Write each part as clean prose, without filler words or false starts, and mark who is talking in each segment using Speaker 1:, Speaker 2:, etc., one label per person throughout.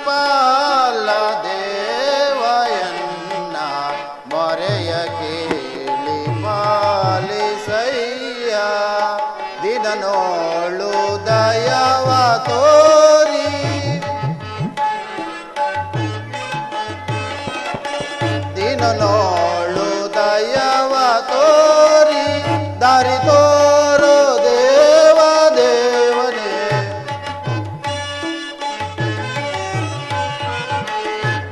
Speaker 1: ಪಾಲ ದೇವಯನ್ನ ಮೊರೆಯ ಕೇಳಿ ಪಾಲಿಸಯ್ಯ ದಿನನೋಳು ದಯವ ತೋರಿ ದಿನನೋಳು ದಯವ ತೋರಿ ದಾರಿ ತೋರೋ ದೇವ ದೇವನೇ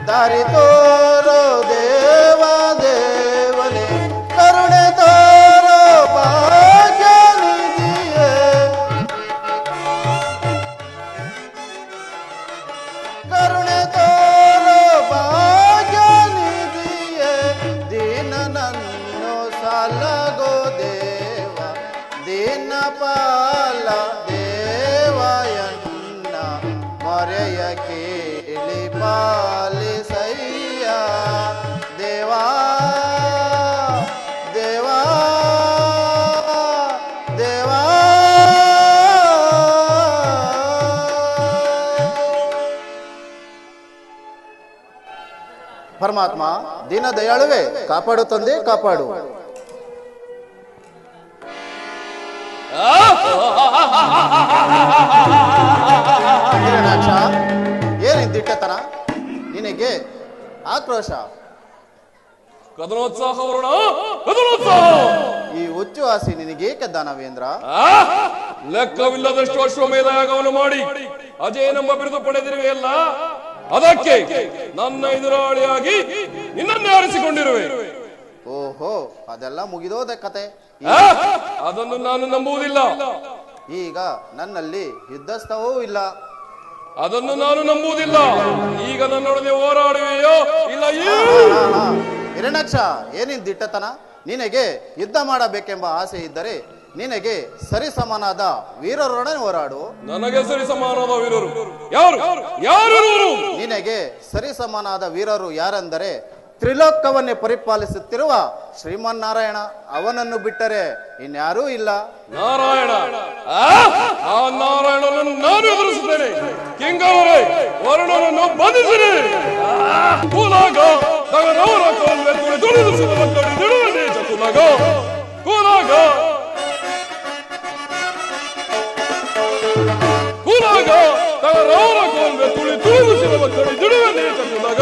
Speaker 1: ದಾರಿ ತೋರೋ ದೇವ ದೇವನೇ ಕರುಣೆ ತೋರೋ ಭಾಗ್ಯ ನಿಧಿಯೇ ಕರುಣೆ ತೋರೋ ಭಾಗ್ಯ ನಿಧಿಯೇ ದೀನನನ್ನು ಸಲಗೋ ದೇವ ದೀನ ಪಾಲ ದೇವಯನ್ನ ಮೊರೆಯ ಕೇಳಿ ಪಾಲಿಸಯ್ಯ ದೇವಾ ದೇವಾ ದೇವಾ ಪರಮಾತ್ಮ ದೀನ ದಯಾಳುವೆ ಕಾಪಾಡು ತಂದೆ ಕಾಪಾಡು ಹಿರಣ್ಯಾಕ್ಷ ಏನಿದ್ದಿಟ್ಟತನ ನಿನಗೆ ಆಕ್ರೋಶ
Speaker 2: ಕದನೋತ್ಸಾಹ ವರುಣ ಕದನೋತ್ಸಾಹ
Speaker 1: ಈ ಹುಚ್ಚು ಆಸೆ ನಿನಗೇಕೆ ದಾನವೇಂದ್ರ
Speaker 2: ಲೆಕ್ಕವಿಲ್ಲದಷ್ಟು ಅಶ್ವಮೇಧ ಯಾಗವನ್ನು ಮಾಡಿ ಅಜಯನೆಂಬ ಬಿರುದು ಪಡೆದಿರುವೆಯಲ್ಲ ಅದಕ್ಕೆ ನನ್ನ ಎದುರಾಳಿಯಾಗಿ ನಿನ್ನನ್ನೇ ಆರಿಸಿಕೊಂಡಿರುವೆ
Speaker 1: ಓಹೋ ಅದೆಲ್ಲ ಮುಗಿದೋದ ಕತೆ
Speaker 2: ಅದನ್ನು ನಾನು ನಂಬುವುದಿಲ್ಲ
Speaker 1: ಈಗ ನನ್ನಲ್ಲಿ ಯುದ್ಧಸ್ಥವೂ ಇಲ್ಲ
Speaker 2: ಅದನ್ನು ನಾನು ನಂಬುವುದಿಲ್ಲ ಈಗ ನನ್ನೊಡನೆ ಹೋರಾಡುವೆಯೋ ಇಲ್ಲ
Speaker 1: ಹಿರಣ್ಯಾಕ್ಷ ಏನಿದ್ದಿಟ್ಟತನ ನಿನಗೆ ಯುದ್ಧ ಮಾಡಬೇಕೆಂಬ ಆಸೆ ಇದ್ದರೆ ನಿನಗೆ ಸರಿ ಸಮಾನಾದ ವೀರರೊಡನೆ ಹೋರಾಡು
Speaker 2: ನನಗೆ ಸರಿ ಸಮಾನದ ವೀರರು ಯಾರು ಯಾರು
Speaker 1: ನಿನಗೆ ಸರಿ ಸಮಾನಾದ ವೀರರು ಯಾರೆಂದರೆ ತ್ರಿಲೋಕವನ್ನೇ ಪರಿಪಾಲಿಸುತ್ತಿರುವ ಶ್ರೀಮನ್ನಾರಾಯಣ ಅವನನ್ನು ಬಿಟ್ಟರೆ ಇನ್ಯಾರೂ ಇಲ್ಲ
Speaker 2: ನಾರಾಯಣ ಆ ನಾರಾಯಣನನ್ನು ನಾನು ಎದುರಿಸುತ್ತೇನೆ ಕಿಂಗವರೇ ವರುಣನನ್ನು ಬಂಧಿಸಿರಿ ಕೂಲಾಗ ತಗರವರ ಕೋಲ್ವೆ ತುಳಿದುಳಿಸಿದ ಮಕ್ಕಳು ದಿಡುವನೆ ಚತುಲಗ ಕೂಲಾಗ ಕೂಲಾಗ ತಗರವರ ಕೋಲ್ವೆ ತುಳಿದುಳಿಸಿದ ಮಕ್ಕಳು ದಿಡುವನೆ ಚತುಲಗ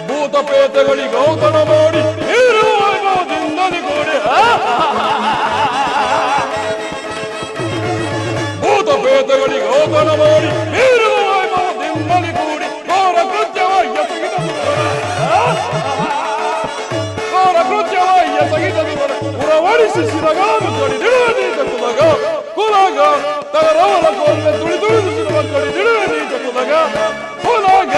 Speaker 2: ಭೂತಪೇತಗಳಿಗೆ ಔತಣ ಮಾಡಿ ನೀರುದಿಂದನಿ ಗೋಡೆ ಭೂತಪೇತಗಳಿಗೆ ಔತಣ ಮಾಡಿ ನೀರುದಿಂದನಿ ಕೂಡಿ ಘೋರ ಕೃತ್ಯವಾಯ್ಯ ಸಹಿತ ಉರವಡಿಸಿ ಸಿರಗಾನು ಕಡಿದಿಡುವನಿ ಚತುಲಗ ಕುಲಗ ತಗರವರ ಕೋಲ್ವೆ ತುಳಿದುಳಿಸಿರುವ ಕಡಿದಿಡುವನಿ ಚತುಲಗ ಕುಲಗ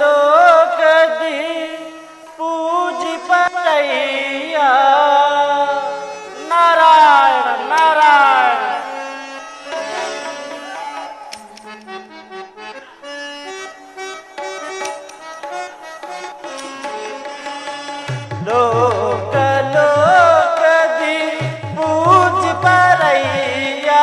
Speaker 3: लोकदी पूजी पतैया नारायण नारायण लोकदी पूजी परैया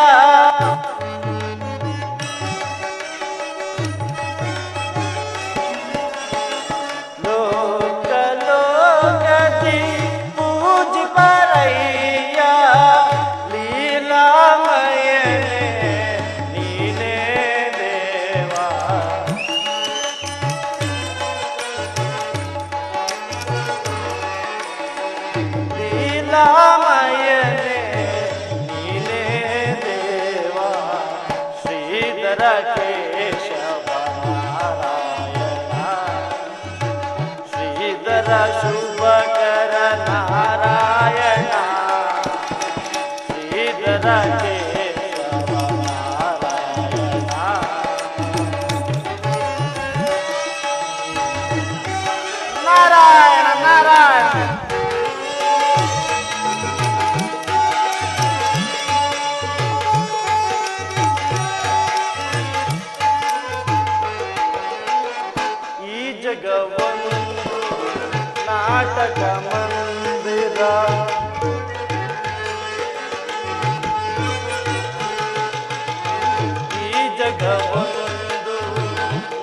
Speaker 3: शुभकर नारायण श्रीधर केशव नारायण नारायण नारायण ಈ ಜಗವನ್ನು ನಾಟಕ ಮಂದಿರ ಈ ಜಗವೊಂದು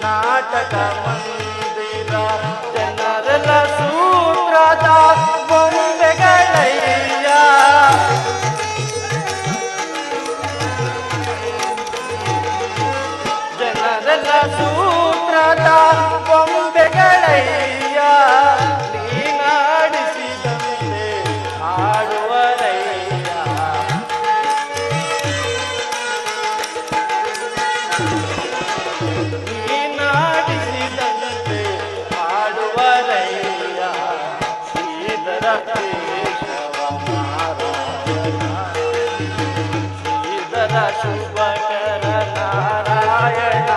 Speaker 3: ನಾಟಕ ಮಂದಿರ, ಜನರೆಲ್ಲ ಸೂತ್ರದ ಬೊಂಬೆಗಳಯ್ಯ. ಜನರೆಲ್ಲ ಸೂತ್ರದ ಬೊಂಬೆಗಳಯ್ಯ, ನೀನಾಡಿಸಿದಂತೆ ಆಡುವರಯ್ಯ. ನೀನಾಡಿಸಿದಂತೆ ಆಡುವರಯ್ಯ. ಶ್ರೀಧರ ಕೇಶವ ನಾರಾಯಣ, ಶ್ರೀಧರ ಶುಭಕರ ನಾರಾಯಣ,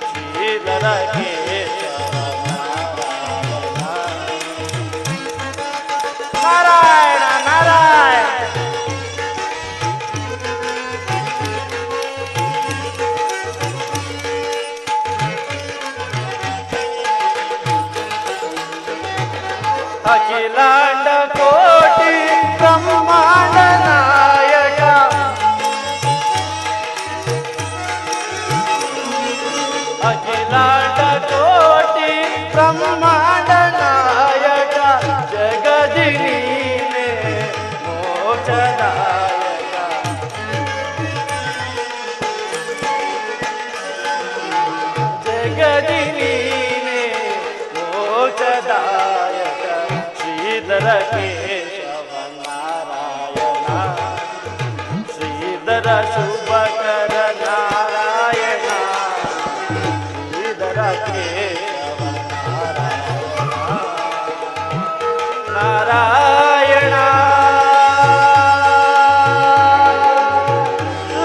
Speaker 3: ಶ್ರೀಧರ ಕೇಶವ ನಾರಾಯಣ. ನಾರಾಯಣ ನಾರಾಯಣ. ಅಖಿಲಾಂಡ ಕೋಟಿ ಬ್ರಹ್ಮಾಂಡ ನಾಯಕ, ಅಖಿಲಾಂಡ ಕೋಟಿ ಬ್ರಹ್ಮಾಂಡ ನಾಯಕ, ಜಗದಿ ನೀನೆ ಮೋಕ್ಷದಾಯಕ. ಜಗದಿ ನೀನೆ ಮೋಕ್ಷದಾಯಕ. ಶ್ರೀಧರ ಕೇಶವ ನಾರಾಯಣ, ಶ್ರೀಧರ ಶುಭಕರ ನಾರಾಯಣ, ಶ್ರೀಧರ ಕೇಶವ ನಾರಾಯಣ. ನಾರಾಯಣ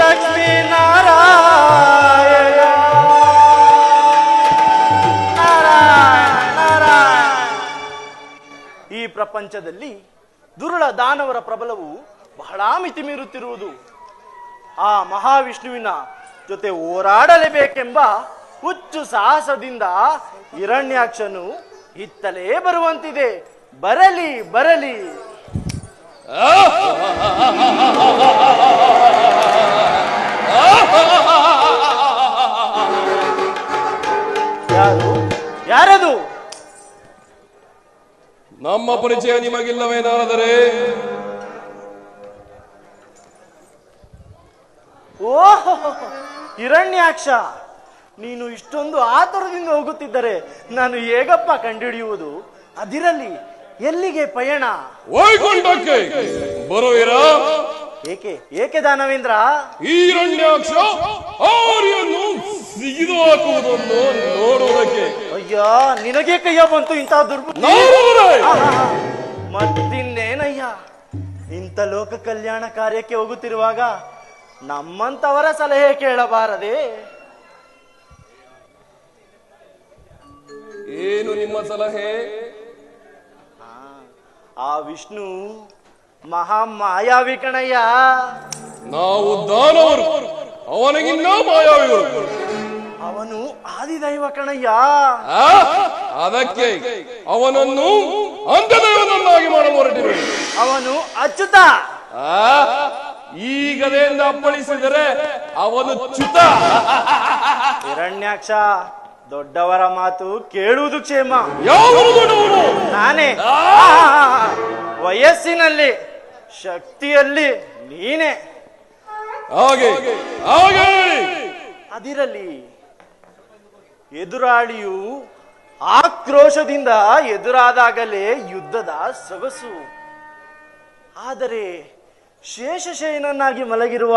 Speaker 3: ಲಕ್ಷ್ಮೀ ನಾರಾಯಣ. ನಾರಾಯಣ ನಾರಾಯಣ. ಈ ಪ್ರಪಂಚದಲ್ಲಿ ದುರುಳ ದಾನವರ ಪ್ರಬಲವು ಬಹಳ ಮಿತಿ ಮೀರುತ್ತಿರುವುದು. ಆ ಮಹಾವಿಷ್ಣುವಿನ ಜೊತೆ ಹೋರಾಡಲೇಬೇಕೆಂಬ ಹುಚ್ಚು ಸಾಹಸದಿಂದ ಹಿರಣ್ಯಾಕ್ಷನು ಇತ್ತಲೇ ಬರುವಂತಿದೆ. ಬರಲಿ ಬರಲಿ. ಯಾರು ಯಾರದು?
Speaker 2: ನಮ್ಮ ಪರಿಚಯ ನಿಮಗಿಲ್ಲವೇನಾದರೆ?
Speaker 3: ಓಹೋ, ಹಿರಣ್ಯಾಕ್ಷ, ನೀನು ಇಷ್ಟೊಂದು ಆತುರದಿಂದ ಹೋಗುತ್ತಿದ್ದರೆ ನಾನು ಹೇಗಪ್ಪ ಕಂಡುಹಿಡಿಯುವುದು? ಅದಿರಲಿ, ಎಲ್ಲಿಗೆ ಪಯಣ?
Speaker 2: ವೈಕುಂಠಕ್ಕೆ ಬರುವಿರಾ?
Speaker 3: ಏಕೆ ಏಕೆ ದಾನವೇಂದ್ರ?
Speaker 2: ಈ ಹಿರಣ್ಯಾಕ್ಷ ಆರ್ಯನ್ನು ಸಿಗಿದು ಹಾಕುವುದನ್ನು ನೋಡುವುದಕ್ಕೆ.
Speaker 3: ಅಯ್ಯೋ, ನಿನಗೆ ಕೈಯ ಬಂತು ಇಂತಹ ದುರ್ಬುದ್ಧಿ? ಮತ್ತಿನ್ನೇನಯ್ಯ, ಇಂಥ ಲೋಕ ಕಲ್ಯಾಣ ಕಾರ್ಯಕ್ಕೆ ಹೋಗುತ್ತಿರುವಾಗ ನಮ್ಮಂತವರ ಸಲಹೆ ಕೇಳಬಾರದೆ?
Speaker 2: ಏನು ನಿಮ್ಮ ಸಲಹೆ?
Speaker 3: ಆ ವಿಷ್ಣು ಮಹಾ ಮಾಯಾವಿ ಕಣಯ್ಯ.
Speaker 2: ನಾವು ದಾನವರು, ಅವನಿಗಿನ್ನ ಮಾಯಾವಿಗಳು.
Speaker 3: ಅವನು ಆದಿದೈವ ಕಣಯ್ಯ.
Speaker 2: ಅದಕ್ಕೆ ಅವನನ್ನು ಅಂತ್ಯದೈವನನ್ನಾಗಿ ಮಾಡಲು ಹೊರಟಿರು.
Speaker 3: ಅವನು ಅಚ್ಯುತ.
Speaker 2: ಈ ಗದೆಯಿಂದ ಅಪ್ಪಳಿಸಿದರೆ ಅವನು ಚ್ಯುತ.
Speaker 3: ಹಿರಣ್ಯಾಕ್ಷ, ದೊಡ್ಡವರ ಮಾತು ಕೇಳುವುದು ಕ್ಷೇಮ.
Speaker 2: ಯಾವರು ದೊಡ್ಡವರು?
Speaker 3: ನಾನೇ. ವಯಸ್ಸಿನಲ್ಲಿ ಶಕ್ತಿಯಲ್ಲಿ ನೀನೆ.
Speaker 2: ಹಾಗೆ ಹಾಗೆ.
Speaker 3: ಅದಿರಲಿ, ಎದುರಾಳಿಯು ಆಕ್ರೋಶದಿಂದ ಎದುರಾದಾಗಲೇ ಯುದ್ಧದ ಸೊಗಸು. ಆದರೆ ಶೇಷಶಯನನ್ನಾಗಿ ಮಲಗಿರುವ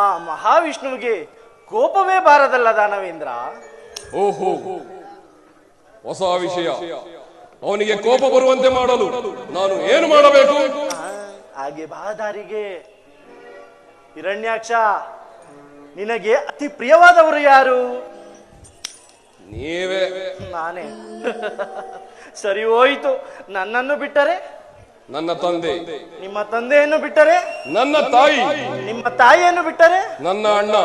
Speaker 3: ಆ ಮಹಾವಿಷ್ಣುವಿಗೆ ಕೋಪವೇ ಬಾರದಲ್ಲ ದಾನವೇಂದ್ರ?
Speaker 2: ಓಹೋ, ಹೊಸ ವಿಷಯ. ಅವನಿಗೆ ಕೋಪ ಬರುವಂತೆ ಮಾಡಲು ನಾನು ಏನು ಮಾಡಬೇಕು?
Speaker 3: ಹಾಗೆ ಬಾದಾರಿಗೆ. ಹಿರಣ್ಯಾಕ್ಷ, ನಿನಗೆ ಅತಿ ಪ್ರಿಯವಾದವರು ಯಾರು?
Speaker 2: ನೀವೇ.
Speaker 3: ನಾನೇ. ಸರಿ ಹೋಯಿತು. ನನ್ನನ್ನು ಬಿಟ್ಟರೆ?
Speaker 2: ನನ್ನ ತಂದೆ.
Speaker 3: ನಿಮ್ಮ ತಂದೆಯನ್ನು ಬಿಟ್ಟರೆ?
Speaker 2: ನನ್ನ ತಾಯಿ.
Speaker 3: ನಿಮ್ಮ ತಾಯಿಯನ್ನು ಬಿಟ್ಟರೆ?
Speaker 2: ನನ್ನ ಅಣ್ಣ.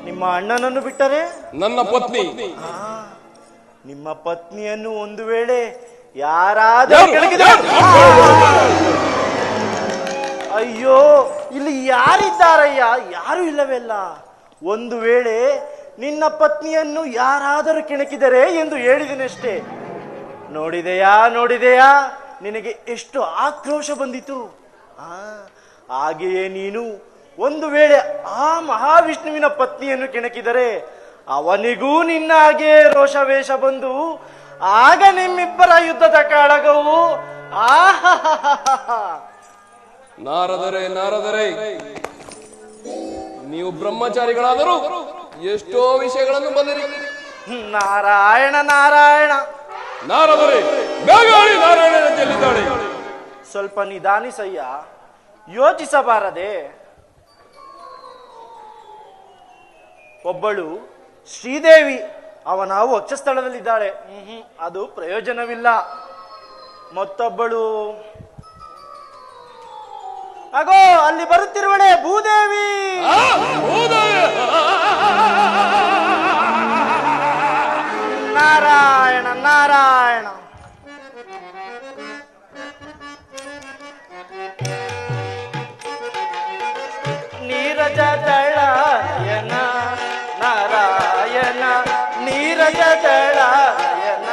Speaker 3: ನಿಮ್ಮ ಅಣ್ಣನನ್ನು ಬಿಟ್ಟರೆ?
Speaker 2: ನನ್ನ ಪತ್ನಿ.
Speaker 3: ನಿಮ್ಮ ಪತ್ನಿಯನ್ನು ಒಂದು ವೇಳೆ ಯಾರಾದರೂ ಕೆಣಕಿದರೆ ಅಯ್ಯೋ, ಇಲ್ಲಿ ಯಾರಿದ್ದಾರಯ್ಯ? ಯಾರು ಇಲ್ಲವೆಲ್ಲ. ಒಂದು ವೇಳೆ ನಿನ್ನ ಪತ್ನಿಯನ್ನು ಯಾರಾದರೂ ಕೆಣಕಿದರೆ ಎಂದು ಹೇಳಿದನಷ್ಟೇ. ನೋಡಿದೆಯಾ ನಿನಗೆ ಎಷ್ಟು ಆಕ್ರೋಶ ಬಂದಿತು. ಹಾಗೆಯೇ ನೀನು ಒಂದು ವೇಳೆ ಆ ಮಹಾವಿಷ್ಣುವಿನ ಪತ್ನಿಯನ್ನು ಕೆಣಕಿದರೆ ಅವನಿಗೂ ನಿನ್ನ ಹಾಗೆ ರೋಷವೇಷ ಬಂದು ಆಗ ನಿಮ್ಮಿಬ್ಬರ ಯುದ್ಧದ ಕಾಳಗವು
Speaker 2: ನಾರದರೆ ನೀವು ಬ್ರಹ್ಮಚಾರಿಗಳಾದರೂ ಎಷ್ಟೋ ವಿಷಯಗಳನ್ನು ಬಂದಿರಿ.
Speaker 3: ನಾರಾಯಣ
Speaker 2: ನಾರದರೆ ಬೇಗಾಳಿ ನಾರಾಯಣನ ಚೆಲ್ಲಿದ್ದಾಳೆ.
Speaker 3: ಸ್ವಲ್ಪ ನಿಧಾನಿಸಯ್ಯ, ಯೋಚಿಸಬಾರದೆ. ಒಬ್ಬಳು ಶ್ರೀದೇವಿ ಅವನ ವಕ್ಷಸ್ಥಳದಲ್ಲಿದ್ದಾಳೆ, ಅದು ಪ್ರಯೋಜನವಿಲ್ಲ. ಮತ್ತೊಬ್ಬಳು ಅಗೋ ಅಲ್ಲಿ ಬರುತ್ತಿರುವಳೆ ಭೂದೇವಿ. ನಾರಾಯಣ ನೀರಜ ದಳಯನ ನಾರಾಯಣ, ನೀರಜ ದಳಯನ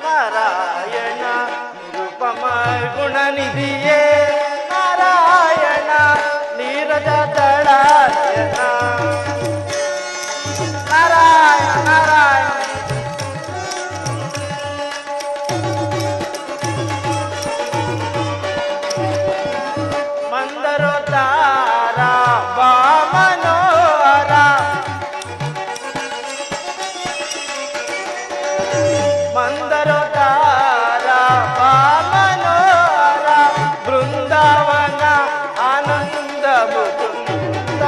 Speaker 3: ನಾರಾಯಣ, ನಿರುಪಮ ಗುಣನಿಧಿಯೇ ನಾರಾಯಣ, ನೀರಜ ದಳಯನ ನಾರಾಯಣ. ಮಂದರೋತಾರ ವಾಮನೋರ, ಮಂದರೋತಾರ ವಾಮನೋರ, ಬೃಂದಾವನ ಆನಂದ ಮುಕುಂದ,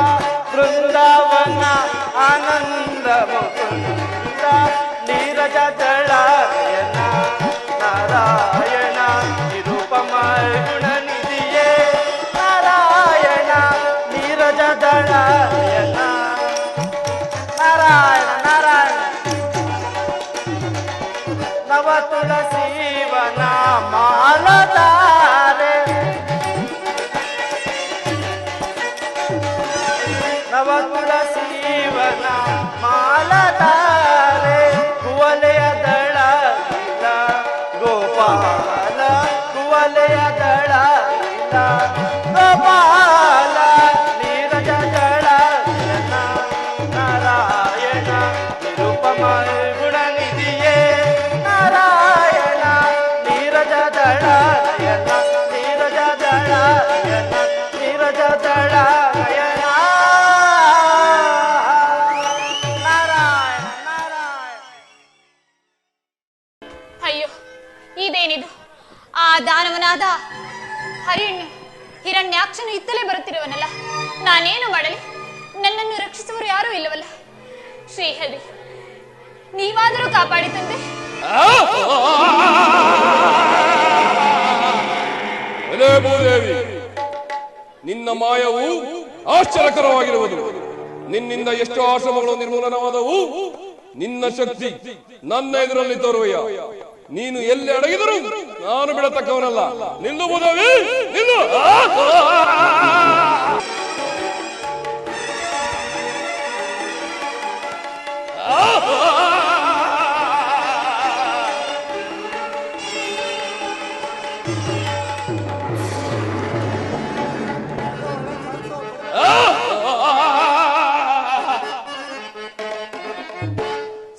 Speaker 3: ಬೃಂದಾವನ ಆನಂದ ಮುಕುಂದ, ನೀರಜ ದಳಯನ ನಾರಾಯಣ, ನಿರುಪಮ ಗುಣನಿಧಿಯೇ ನಾರಾಯಣ, ನೀರಜ ದಳಯನ ನಾರಾಯಣ. ನವ ತುಳಸೀವನ ಮಾಲಧಾರೆ, ನವ ತುಳಸೀವನ ಮಾಲಧಾರೆ, ಕುವಲೆಯ ದಳ ಇಲ್ಲ ಗೋಪಾಲ, ಕುವಲೆಯ ದಳ ಇಲ್ಲ ಗೋಪಾಲ, ನೀರಜ ದಳಯನ ನಾರಾಯಣ, ನಿರುಪಮ ಗುಣನಿಧಿಯೇ ನಾರಾಯಣ, ನೀರಜ ದಳಯನ, ನೀರಜ ದಳಯನ, ನೀರಜ ದಳಯನ ನಾರಾಯಣ.
Speaker 4: ಅಯ್ಯೋ, ಇದೇನಿದು? ಆ ದಾನವನಾದ ಹಿರಣ್ಯಾಕ್ಷನು ಇತ್ತಲೇ ಬರುತ್ತಿರುವನಲ್ಲ, ನಾನೇನು ಮಾಡಲಿ? ನನ್ನನ್ನು ರಕ್ಷಿಸುವರು ಯಾರೂ ಇಲ್ಲವಲ್ಲ. ಶ್ರೀಹರಿ, ನೀವಾದರೂ ಕಾಪಾಡಿ ತಂದೆ.
Speaker 2: ಭೂದೇವಿ, ನಿನ್ನ ಮಾಯವು ಆಶ್ಚರ್ಯಕರವಾಗಿರುವುದು. ನಿನ್ನಿಂದ ಎಷ್ಟು ಆಶ್ರಮಗಳು ನಿರ್ಮೂಲನವಾದವು. ನಿನ್ನ ಶಕ್ತಿ ನನ್ನ ಎದುರಲ್ಲಿ ತೋರುವೆಯ. ನೀನು ಎಲ್ಲಿ ಅಡಗಿದರೂ ನಾನು ಬಿಡತಕ್ಕವನಲ್ಲ. ನಿಲ್ಲು ಭೂದೇವಿ, ನಿಲ್ಲು.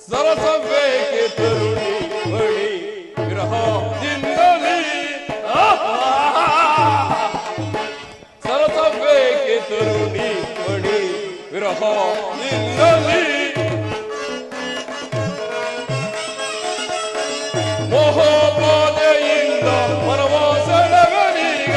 Speaker 2: ಸರಸವೇಕೆ ತರುಣಿ ಮಣಿ ವಿರಹದಿಂದಲೇ, ಸರಸವೇಕೆ ತರುಣಿ ಮಣಿ ವಿರಹದಿಂದಲೇ, ಮೋಹೋಪಾದೆಯಿಂದ ಮನವಾಸನವನೀಗ,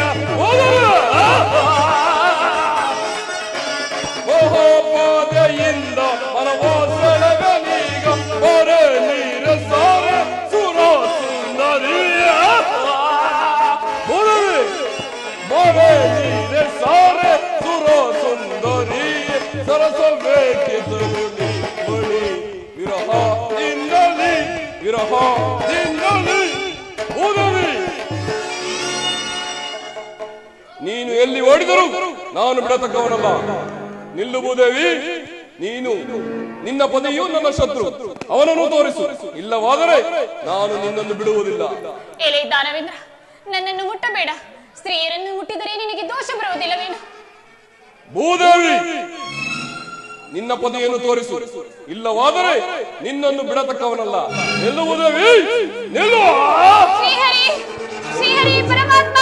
Speaker 2: ಮೋಹೋಪಾದೆಯಿಂದ ಮನವಾಸನವನೀಗ, ಬರೆ ನೀರ ಸಾರ ಸುರ ಸುಂದರಿಯ, ಬರೆ ನೀರ ಸಾರ ಸುರ ಸುಂದರಿಯ, ಸರಸವೇಕೆ ತರುಣಿ ಮಣಿ ವಿರಹದಿಂದಲೇ, ವಿರಹದಿಂದಲೇ, ಮಾಡಿದರು ನಾನು ಬಿಡತಕ್ಕವನಲ್ಲ. ನಿಲ್ಲು ಭೂದೇವಿ, ನೀನು ನಿನ್ನ ಪತಿಯು ನನ್ನ ಶತ್ರು, ಅವನನ್ನು ತೋರಿಸು. ಇಲ್ಲವಾದರೆ ನಾನು ನಿನ್ನನ್ನು ಬಿಡುವುದಿಲ್ಲ.
Speaker 4: ಎಲೆ ದಾನವೇಂದ್ರ, ನನ್ನನ್ನು ಮುಟ್ಟಬೇಡ. ಸ್ತ್ರೀಯರನ್ನು ಮುಟ್ಟಿದರೆ ನಿನಗೆ ದೋಷ ಬರುವುದಿಲ್ಲವೇನು?
Speaker 2: ಭೂದೇವಿ, ನಿನ್ನ ಪತಿಯನ್ನು ತೋರಿಸು. ಇಲ್ಲವಾದರೆ ನಿನ್ನನ್ನು ಬಿಡತಕ್ಕವನಲ್ಲ. ನಿಲ್ಲು ಭೂದೇವಿ, ನಿಲ್ಲು.
Speaker 4: ಶ್ರೀಹರಿ, ಶ್ರೀಹರಿ ಪರಮಾತ್ಮ.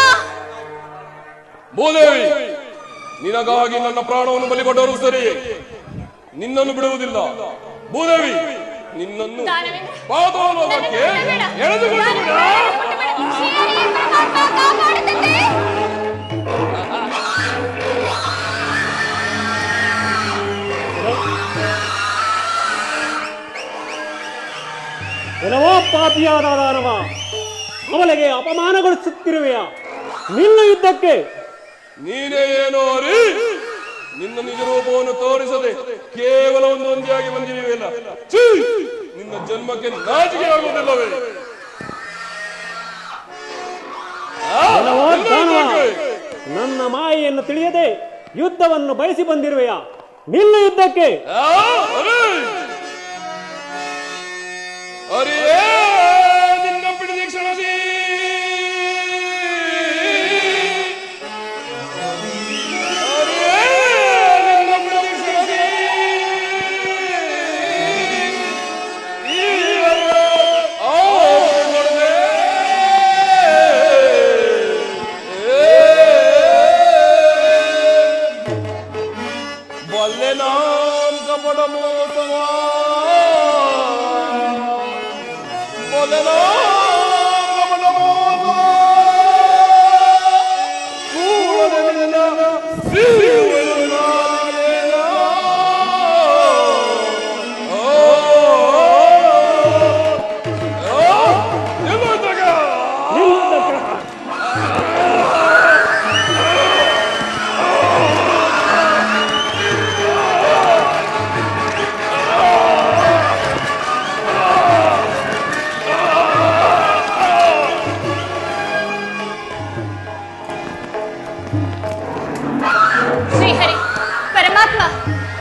Speaker 2: ಭೂದೇವಿ, ನಿನಗಾಗಿ ನನ್ನ ಪ್ರಾಣವನ್ನು ಬಲಿಕೊಟ್ಟವರು ಸರಿ, ನಿನ್ನನ್ನು ಬಿಡುವುದಿಲ್ಲ. ಭೂದೇವಿ, ನಿನ್ನನ್ನು ಪಾತಾಳಕ್ಕೆ ಎಳೆದುಕೊಂಡು ಬಿಡ.
Speaker 4: ಶ್ರೀಹರಿ ಪರಮಾತ್ಮ ಕಾಪಾಡುತ್ತಂತೆ.
Speaker 5: ಏನವೋ ಪಾಪಿಯಾದ ದಾನವ, ಅವಳಿಗೆ ಅಪಮಾನಗೊಳಿಸುತ್ತಿರುವೆಯಾ? ನಿನ್ನ ಯುದ್ಧಕ್ಕೆ
Speaker 2: ನೀನೇ ಏನೋ ಅರಿ, ನಿನ್ನ ನಿಜ ರೂಪವನ್ನು ತೋರಿಸದೆ ಕೇವಲ ಒಂದು ಒಂದಿಯಾಗಿ ಬಂದಿರುವೆಯಲ್ಲ. ನಿನ್ನ ಜನ್ಮಕ್ಕೆ ನಾಚಿಕೆ ಆಗುವುದಿಲ್ಲವೇ?
Speaker 5: ಏನವೋ ದಾನವ, ನನ್ನ ಮಾಯೆಯನ್ನು ತಿಳಿಯದೆ ಯುದ್ಧವನ್ನು ಬಯಸಿ ಬಂದಿರುವೆಯಾ? ನಿನ್ನ ಯುದ್ಧಕ್ಕೆ
Speaker 2: ಅರಿಯೇ ನಿನ್ನ ಬಿಡಿದ ಕ್ಷಣದಿ ಬಲ್ಲೆ ನಾಂ ಕಪಟ ಮೋಸವಾ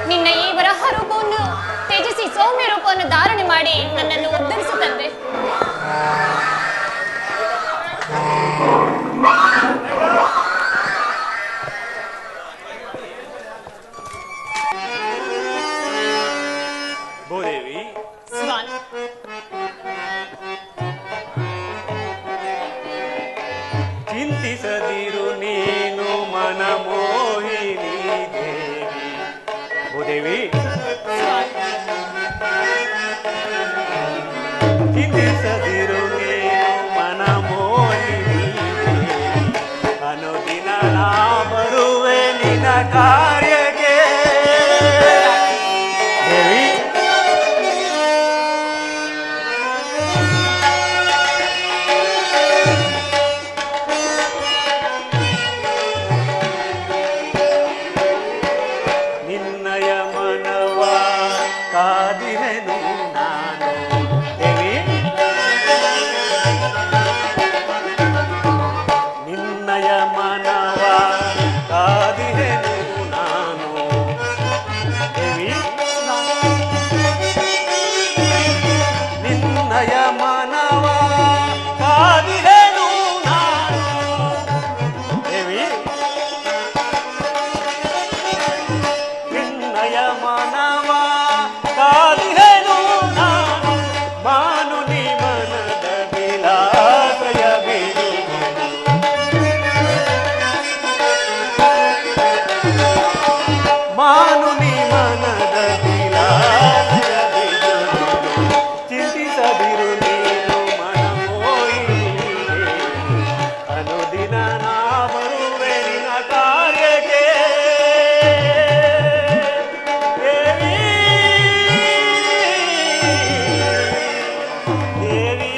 Speaker 4: ನಿನ್ನ ಈ ವರಹ ರೂಪವನ್ನು ತ್ಯಜಿಸಿ ಸೌಮ್ಯ ರೂಪವನ್ನು ಧಾರಣೆ ಮಾಡಿ ನನ್ನನ್ನು ಉದ್ಧರಿಸುತ್ತಂತೆ.
Speaker 5: ಭೂದೇವಿ,
Speaker 4: ಸ್ವಾಮಿ,
Speaker 5: ಚಿಂತಿಸದಿರು ನೀನು ಮನಮೋಹಿನಿ ದೇವಿ. ಭೂದೇವಿ, ಚಿಂತಿಸದಿರು ನೀನು ಮನಮೋಹಿನಿ ದೇವಿ. ಅನುದಿನ ನಾ ಬರುವೆ ನಿನ್ನ ಕಾರ್ಯಕ್ಕೆ. ದೇವಿ, ನಿನ್ನಯ ಮನವ ಕಾದಿರೆನು ನಾನು. ದೇವಿ, ನಿನ್ನಯ ಮನವ ಕಾದಿರೆನು ನಾನು. ದೇವಿ, ನಿನ್ನಯ ಮನವ ಕಾದಿರೆನು ನಾನು. ದೇವಿ, ನಿನ್ನಯ ಮನವ ಕಾದಿರೆನು ನಾನು. ಮಾನು ನೀ ಮನದ ವಿಲಾಸಯ ಬಿಡುವೆನು. ಮಾನು ನೀ ಮನದ ವಿಲಾಸಯ ಬಿಡುವೆನು. ಚಿಂತಿಸದಿರು ನೀನು ಮನಮೋಹಿನಿ. ಅನುದಿನ ನಾ ಬರುವೆ ನಿನ್ನ ಕಾರ್ಯಕ್ಕೆ. ದೇವಿ, ದೇವಿ,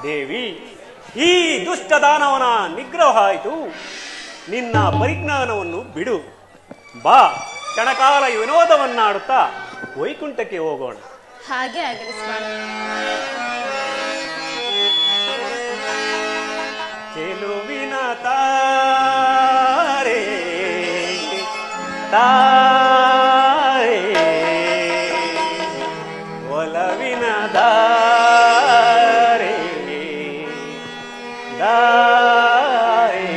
Speaker 5: ದೇವಿ, ಈ ದುಷ್ಟ ದಾನವನ ನಿಗ್ರಹ ಆಯಿತು. ನಿನ್ನ ಪರಿಜ್ಞಾನವನ್ನು ಬಿಡು. ಬಾ, ಕ್ಷಣಕಾಲ ವಿನೋದವನ್ನಾಡುತ್ತಾ ವೈಕುಂಠಕ್ಕೆ ಹೋಗೋಣ.
Speaker 4: ಹಾಗೆ ಆಗಲಿ ಸ್ವಾಮಿ.
Speaker 5: ದಾರೆ ಒಲವಿನ ದಾರೆ ದಾರೆ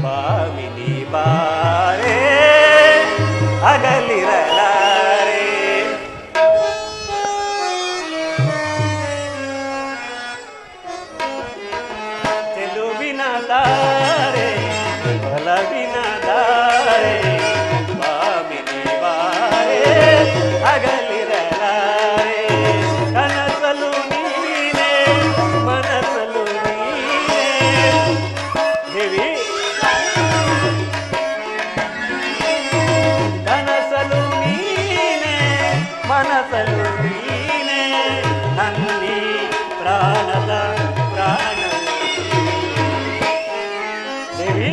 Speaker 5: ಬಾವಿನಿ ಬಾರೆ ಅಗಲಿರಲಾರೆ ಚೆಲುವಿನ ತಾರೆ ಒಲವಿನ ತಾರೆ ಬಾವಿನಿ ಬಾರೆ ಅಗಲಿರಲಾರೆ ಕನಸಲು ನೀನೇ ಮನಸಲು ನೀನೇ ದೇವಿ ಕನಸಲು ನೀನೇ ಮನಸಲು ನೀನೇ ನನ್ನಿ ಪ್ರಾಣದ ಪ್ರಾಣ ದೇವಿ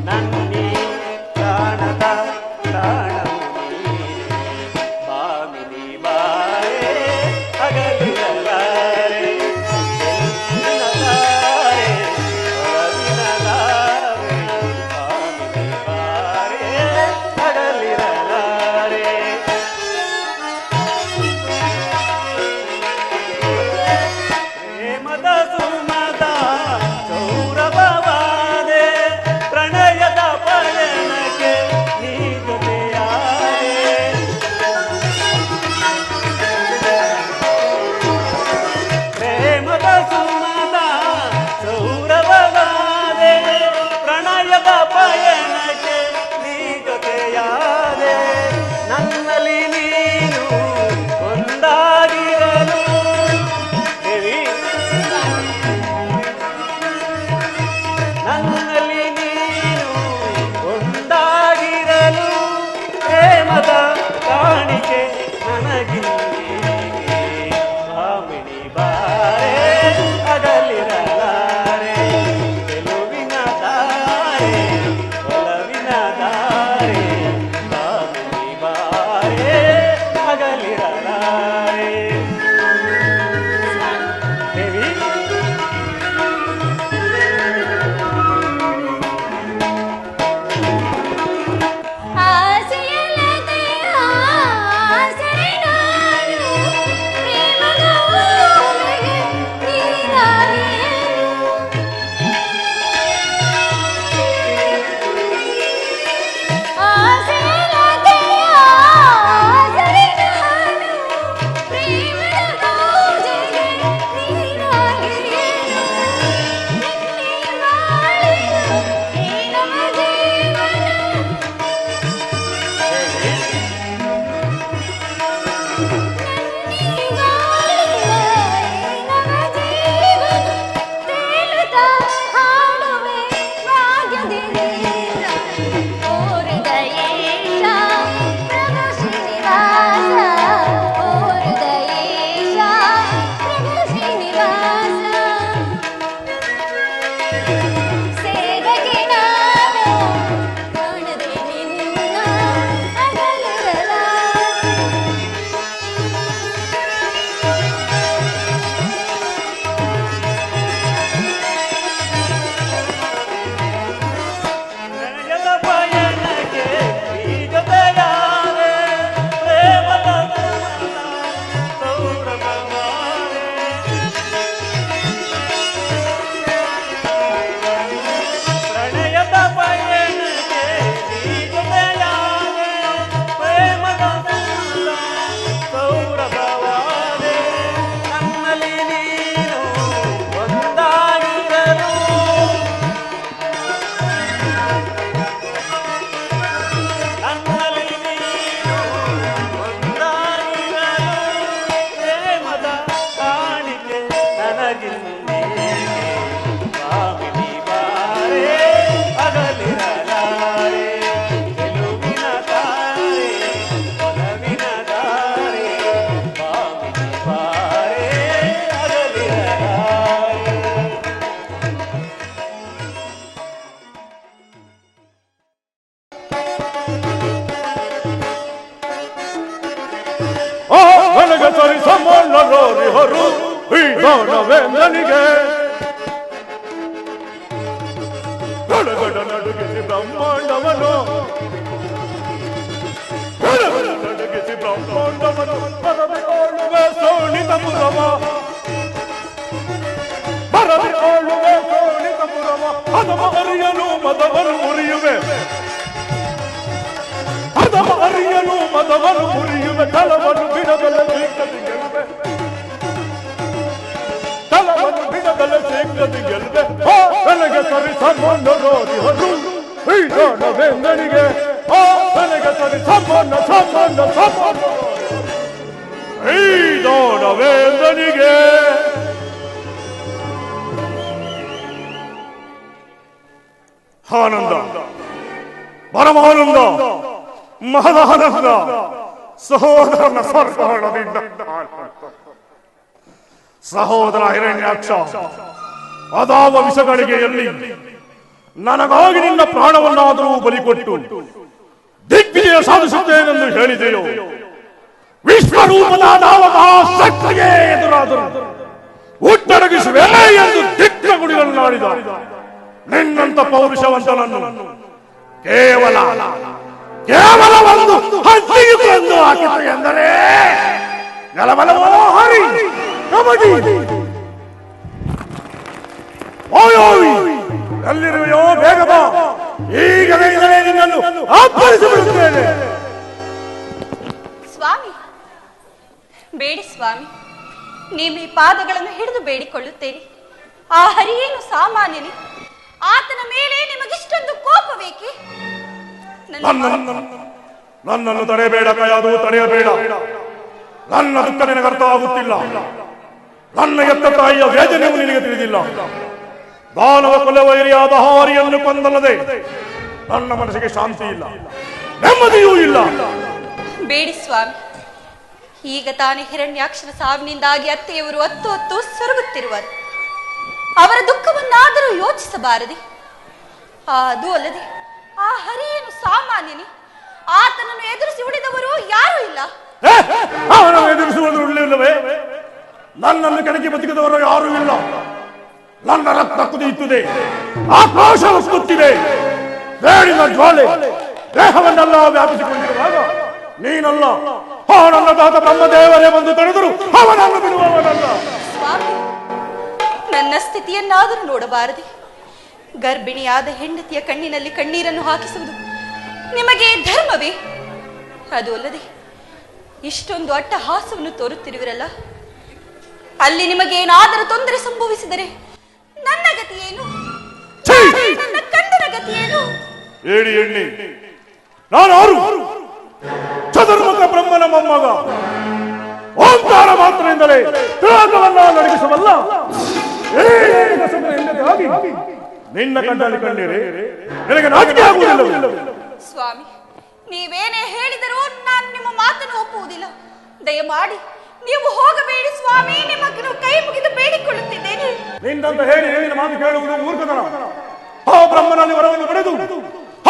Speaker 5: ನನ್ನಿ ಪ್ರಾಣದ ಪ್ರಾಣವು ನೀನೇ ಬಾಮಿನಿ ಬಾರೆ ಅಗಲಿರಲಾರೆ ಚೆಲುವಿನ ತಾರೆ ಒಲವಿನ ತಾರೆ ಬಾಮಿನಿ ಬಾರೆ ಅಗಲಿರಲಾರೆ ಪ್ರೇಮದ ಸುಮದ ಸೌರಭವಾದೆ ಪ್ರಣಯದ ಪಯಣಕ್ಕೆ ನೀ ಜೊತೆಯಾದೆ ಪ್ರೇಮದ ಸುಮದ ಸೌರಭವಾದೆ ಪ್ರಣಯದ ಪಯಣಕ್ಕೆ ನೀ ಜೊತೆಯಾದೆ ನನ್ನಲ್ಲಿ ನೀನು ಒಂದಾಗಿರಲು ದೇವಿ ನನ್ನಲ್ಲಿ ನೀನು ಒಂದಾಗಿರಲು ಪ್ರೇಮದ ಕಾಣಿಕೆ ನನಗಿಂದೀಗೆ ಭಾಮಿನಿ ಬಾರೆ ಅಗಲಿರಲಾರೆ ಚೆಲುವಿನ ತಾರೆ ಒಲವಿನ ತಾರೆ ಭಾಮಿನಿ ಬಾರೆ ಅಗಲಿರಲಾರೆ ದೇವಿ
Speaker 4: ಆಸೆಯಲ್ಲದೆ ಆಸರೆ ನಾನು ಪ್ರೇಮದ ಓಲೆಗೆ ನೀರಾಗಿಯೇನು. ಆಸೆಯಲ್ಲದೆ ಆಸರೆ ನಾನು ಪ್ರೇಮದ ಪೂಜೆಗೆ ನೀರಾಗಿಯೇನು. ನಿನ್ನೆ ಬಾಳಿನ ಈ ನಮ್ಮ ಜೀವನ ಸೇವೆಗೆ ನಾನು ಕಾಣದೆ ನಿನ್ನ ಅಗಲಿರಲಾರೆ.
Speaker 5: ಪ್ರಣಯದ ಪಯಣಕ್ಕೆ ಈ ಜೊತೆಯಾದೆ ಪ್ರೇಮದ ಸೌರಭವಾದೆ
Speaker 6: ನಡುಗಿಸಿ ಬ್ರಹ್ಮಾಂಡವನು ನಡುಗಿಸಿ ಬ್ರಹ್ಮಾಂಡವನು ಬರಬೇಕಾಳುವೆ ಸೋಣಿತಪುರವ ಬರಬೇಕಾಳುವೆ ಸೋಣಿತಪುರವ ಅದಮ ಅರಿಯಲು ಮದವನು ಮುರಿಯುವೆ ಅದಮ ಅರಿಯಲು ಮದವನು ಮುರಿಯುವೆ ತಲವನ್ನು ಬಿಡಬಲ್ಲ ಸಿಕ್ಕದಿ ಗೆಲುವೆ ತಲವನ್ನು ಬಿಡಬಲ್ಲ ಸಿಕ್ಕದಿ ಗೆಲುವೆ ನನಗೆ ಸರಿ ಸಂಬಂಧ ನೋಡಿ ಹೊರು ನನಗೆ ನನಗೆ ಸರಿ ಸಂಬಂಧ ಸಂಬಂಧ ಸಂಬಂಧ ನನಗೆ ಆನಂದ ಪರಮಾನಂದ ಮಹದಾನಂದ ಸಹೋದರನ ಸ್ವರ್ಗದಿಂದ ಸಹೋದರ ಹಿರಣ್ಯಾಕ್ಷ ಅದಾವ ವಿಷಗಳಿಗೆಯಲ್ಲಿ ನನಗಾಗಿ ನಿನ್ನ ಪ್ರಾಣವನ್ನಾದರೂ ಬಲಿಕೊಟ್ಟು ದಿಗ್ವಿಜಯ ಸಾಧಿಸುತ್ತೇನೆಂದು ಹೇಳಿದೆಯೋ ವಿಶ್ವರೂಪದ ಶಕ್ತಿಗೆ ಎದುರಾದರು ಉಟ್ಟರಗಿಸುವೆ ಎಂದು ದಿಕ್ಕ ಗುಡಿಗಳನ್ನಾಡಿದ ನಿನ್ನಂತ ಪೌರುಷವಂತನನ್ನು ಕೇವಲ ಕೇವಲ ಒಂದು ಹತ್ತಿಗೆ ತಂದು ಹಾಕಿತು ಎಂದರೆ ಗಲಬಲವೋ ಹರಿ ಕಬಡ್ಡಿ ಓಯೋವಿ ಎಲ್ಲಿರುವೆಯೋ ಬೇಗ ಬಾ ಈಗಲೇ ನಿನ್ನನ್ನು ಅಪ್ಪಳಿಸಿಬಿಡುತ್ತೇನೆ.
Speaker 7: ಸ್ವಾಮಿ ಬೇಡಿ ಸ್ವಾಮಿ, ನಿಮ್ಮ ಈ ಪಾದಗಳನ್ನು ಹಿಡಿದು ಬೇಡಿಕೊಳ್ಳುತ್ತೇನೆ. ಆ ಹರಿಯೇನು ಸಾಮಾನ್ಯನೇ, ಆತನ ಮೇಲೆ ನಿಮಗಿಷ್ಟೊಂದು ಕೋಪವೇಕೆ?
Speaker 6: ನನ್ನನ್ನು ತಡೆಯಬೇಡ ಕಯಾದು, ತಡೆಯಬೇಡ. ನನ್ನ ದುಃಖ ನಿನಗೆ ಅರ್ಥ ಆಗುತ್ತಿಲ್ಲ. ನನ್ನ ಎತ್ತ ತಾಯಿಯ ವೇದನೆಯೂ ನಿನಗೆ ತಿಳಿದಿಲ್ಲ. ದಾನವ ಕೊಲೆವೈರಿಯಾದ ಹಾರಿಯನ್ನು ಕೊಂದಲ್ಲದೆ ನನ್ನ ಮನಸ್ಸಿಗೆ ಶಾಂತಿ ಇಲ್ಲ, ನೆಮ್ಮದಿಯೂ ಇಲ್ಲ.
Speaker 7: ಬೇಡಿ ಸ್ವಾಮಿ, ಈಗ ತಾನೇ ಹಿರಣ್ಯಾಕ್ಷರ ಸಾವಿನಿಂದಾಗಿ ಅತ್ತೆಯವರು ಹೊತ್ತು ಹೊತ್ತು ಸೊರಗುತ್ತಿರುವರು. ಅವರ ದುಃಖವನ್ನಾದರೂ ಯೋಚಿಸಬಾರದೆ? ಅದು ಅಲ್ಲದೆ ಆ ಹರಿಯೇನು ಸಾಮಾನ್ಯನೇ, ಆತನನ್ನು ಎದುರಿಸಿ ಉಳಿದವರು ಯಾರೂ ಇಲ್ಲ.
Speaker 6: ಅವನನ್ನು ಎದುರಿಸುವುದು ಉಳಿಲ್ಲವೇ? ನನ್ನನ್ನು ಕೆಣಕಿ ಬದುಕಿದವರು ಯಾರೂ ಇಲ್ಲ. ನನ್ನ ರಕ್ತ ಕುದಿಯುತ್ತದೆ, ಆಕ್ರೋಶ ಉಕ್ಕುತ್ತಿದೆ. ಬೇಡಿನ ಜ್ವಾಲೆ ದೇಹವನ್ನೆಲ್ಲ ವ್ಯಾಪಿಸಿಕೊಂಡಿರುವಾಗ ನೀನಲ್ಲ, ನನ್ನ ದಾತ ಬ್ರಹ್ಮದೇವರೇ ಬಂದು ತಡೆದರು ಅವನನ್ನು ಬಿಡುವವನಲ್ಲ.
Speaker 7: ಸ್ವಾಮಿ, ನನ್ನ ಸ್ಥಿತಿಯನ್ನಾದರೂ ನೋಡಬಾರದೆ? ಗರ್ಭಿಣಿಯಾದ ಹೆಂಡತಿಯ ಕಣ್ಣಿನಲ್ಲಿ ಕಣ್ಣೀರನ್ನು ಹಾಕಿಸುವುದು ನಿಮಗೆ ಧರ್ಮವೇ? ಅದು ಅಲ್ಲದೆ ಇಷ್ಟೊಂದು ಅಟ್ಟಹಾಸವನ್ನು ತೋರುತ್ತಿರುವಿರಲ್ಲ, ಅಲ್ಲಿ ನಿಮಗೇನಾದರೂ ತೊಂದರೆ ಸಂಭವಿಸಿದರೆ ನನ್ನ ಗತಿ ಏನು? ನನ್ನ ಕಂದನ ಗತಿ ಏನು?
Speaker 6: ಏಡಿ ಎಣ್ಣೆ, ನಾನು ಚತುರ್ಮುಖ ಬ್ರಹ್ಮನ ಮೊಮ್ಮಗ. ಓಂಕಾರ ಮಾತ್ರದಿಂದಲೇ ತ್ರಿಲೋಕವನ್ನ ನಡಗಿಸಬಲ್ಲ ನಿನ್ನ ಕಂಡಲ್ಲಿ ಕಣ್ಣೀರೇ ನಿನಗೆ ನಾಚಿಕೆ ಆಗುವುದಿಲ್ಲ.
Speaker 7: ಸ್ವಾಮಿ, ನೀವೇನೇ ಹೇಳಿದರೂ ನಾನು ನಿಮ್ಮ ಮಾತನ್ನು ಒಪ್ಪುವುದಿಲ್ಲ. ದಯಮಾಡಿ ನೀವು ಹೋಗಬೇಡಿ ಸ್ವಾಮಿ, ನಿಮ್ಮನ್ನು ಕೈ ಮುಗಿದು ಬೇಡಿಕೊಳ್ಳುತ್ತಿದ್ದೇನೆ.
Speaker 6: ನಿನ್ನಂತ ಹೇಳಿ ಹೇಳಿದ ಮಾತು ಕೇಳುವುದು ಮೂರ್ಖತನ. ಆ ಬ್ರಹ್ಮನಲ್ಲಿ ವರವನ್ನು ಪಡೆದು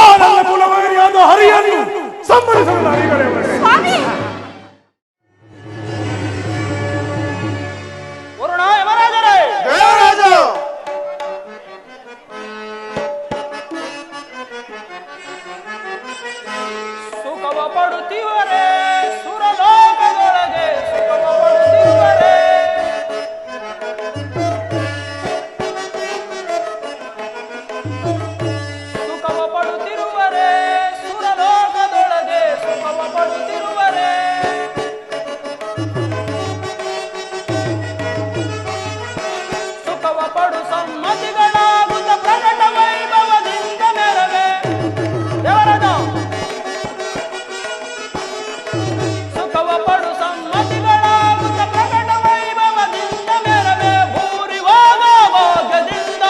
Speaker 6: ಆ ನನ್ನ ಕುಲವೈರಿಯಾದ ಹರಿಯನ್ನು ಸಂಬಳಿಸಲು
Speaker 7: ಸ್ವಾಮಿ,
Speaker 5: ಸುಖವ ಪಡುತ್ತೀವರೇ ಸುರಲೋಕದೊಳಗೆ, ಸುಖವ ಪಡುತ್ತೀವರೇ. ಸುಖವ ಪಡುತ್ತಿರುವರೇ ಸುರಲೋಕದೊಳಗೆ, ಸುಖವ ಪಡುತ್ತಿರುವರೇ. ಸುಖವ ಪಡು ಸಮ್ಮತಿಗಳಾಗುತ್ತ ಪ್ರಕಟ ವೈಭವದಿಂದ ಮೆರವೆ ದೇವರಾಜ. ಸುಖವ ಪಡು ಸಮ್ಮತಿಗಳಾಗುತ್ತ ಪ್ರಕಟ ವೈಭವದಿಂದ ಮೆರವೆ ಭೂರಿ ಹೋಗ ಭಾಗ್ಯದಿಂದ.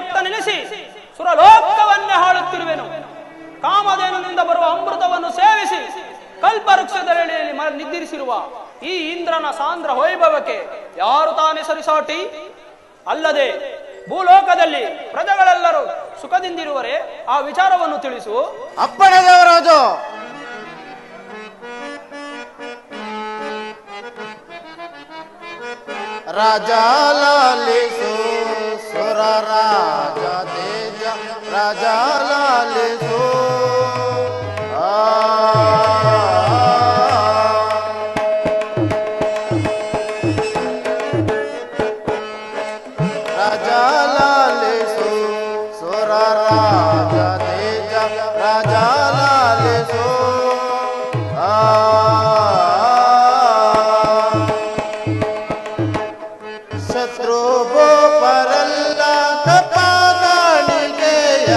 Speaker 5: ಭಕ್ತನೆನಿಸಿ ಸುರಲೋಕವನ್ನೇ ಹಾಳುತ್ತಿರುವೆನು. ಕಾಮಧೇನುವಿನಿಂದ ಬರುವ ಅಮೃತವನ್ನು ಸೇವಿಸಿ ಕಲ್ಪವೃಕ್ಷದಡಿಯಲ್ಲಿ ನಿದ್ರಿಸಿರುವ ಈ ಇಂದ್ರನ ಸಾಂದ್ರ ವೈಭವಕ್ಕೆ ಯಾರು ತಾನೇ ಸರಿಸಾಟಿ? ಅಲ್ಲದೆ ಭೂಲೋಕದಲ್ಲಿ ಪ್ರಜೆಗಳೆಲ್ಲರೂ ಸುಖದಿಂದಿರುವರೆ ಆ ವಿಚಾರವನ್ನು ತಿಳಿಸು.
Speaker 1: ಅಪ್ಪಣೆ ದೇವರಾಜು. ರಾಜ ಲಾಲಿಸು ಸುರ ರಾಜ ತೇಜ ರಾಜ ಲಾಲಿಸು ರಾಜ ಲಾಲಿಸು ಸುರ ರಾಜ ತೇಜ ರಾಜ ಲಾಲಿಸು ಶತ್ರು ಪರಲ್ಲ ತಪಾಣಿಗೆಯ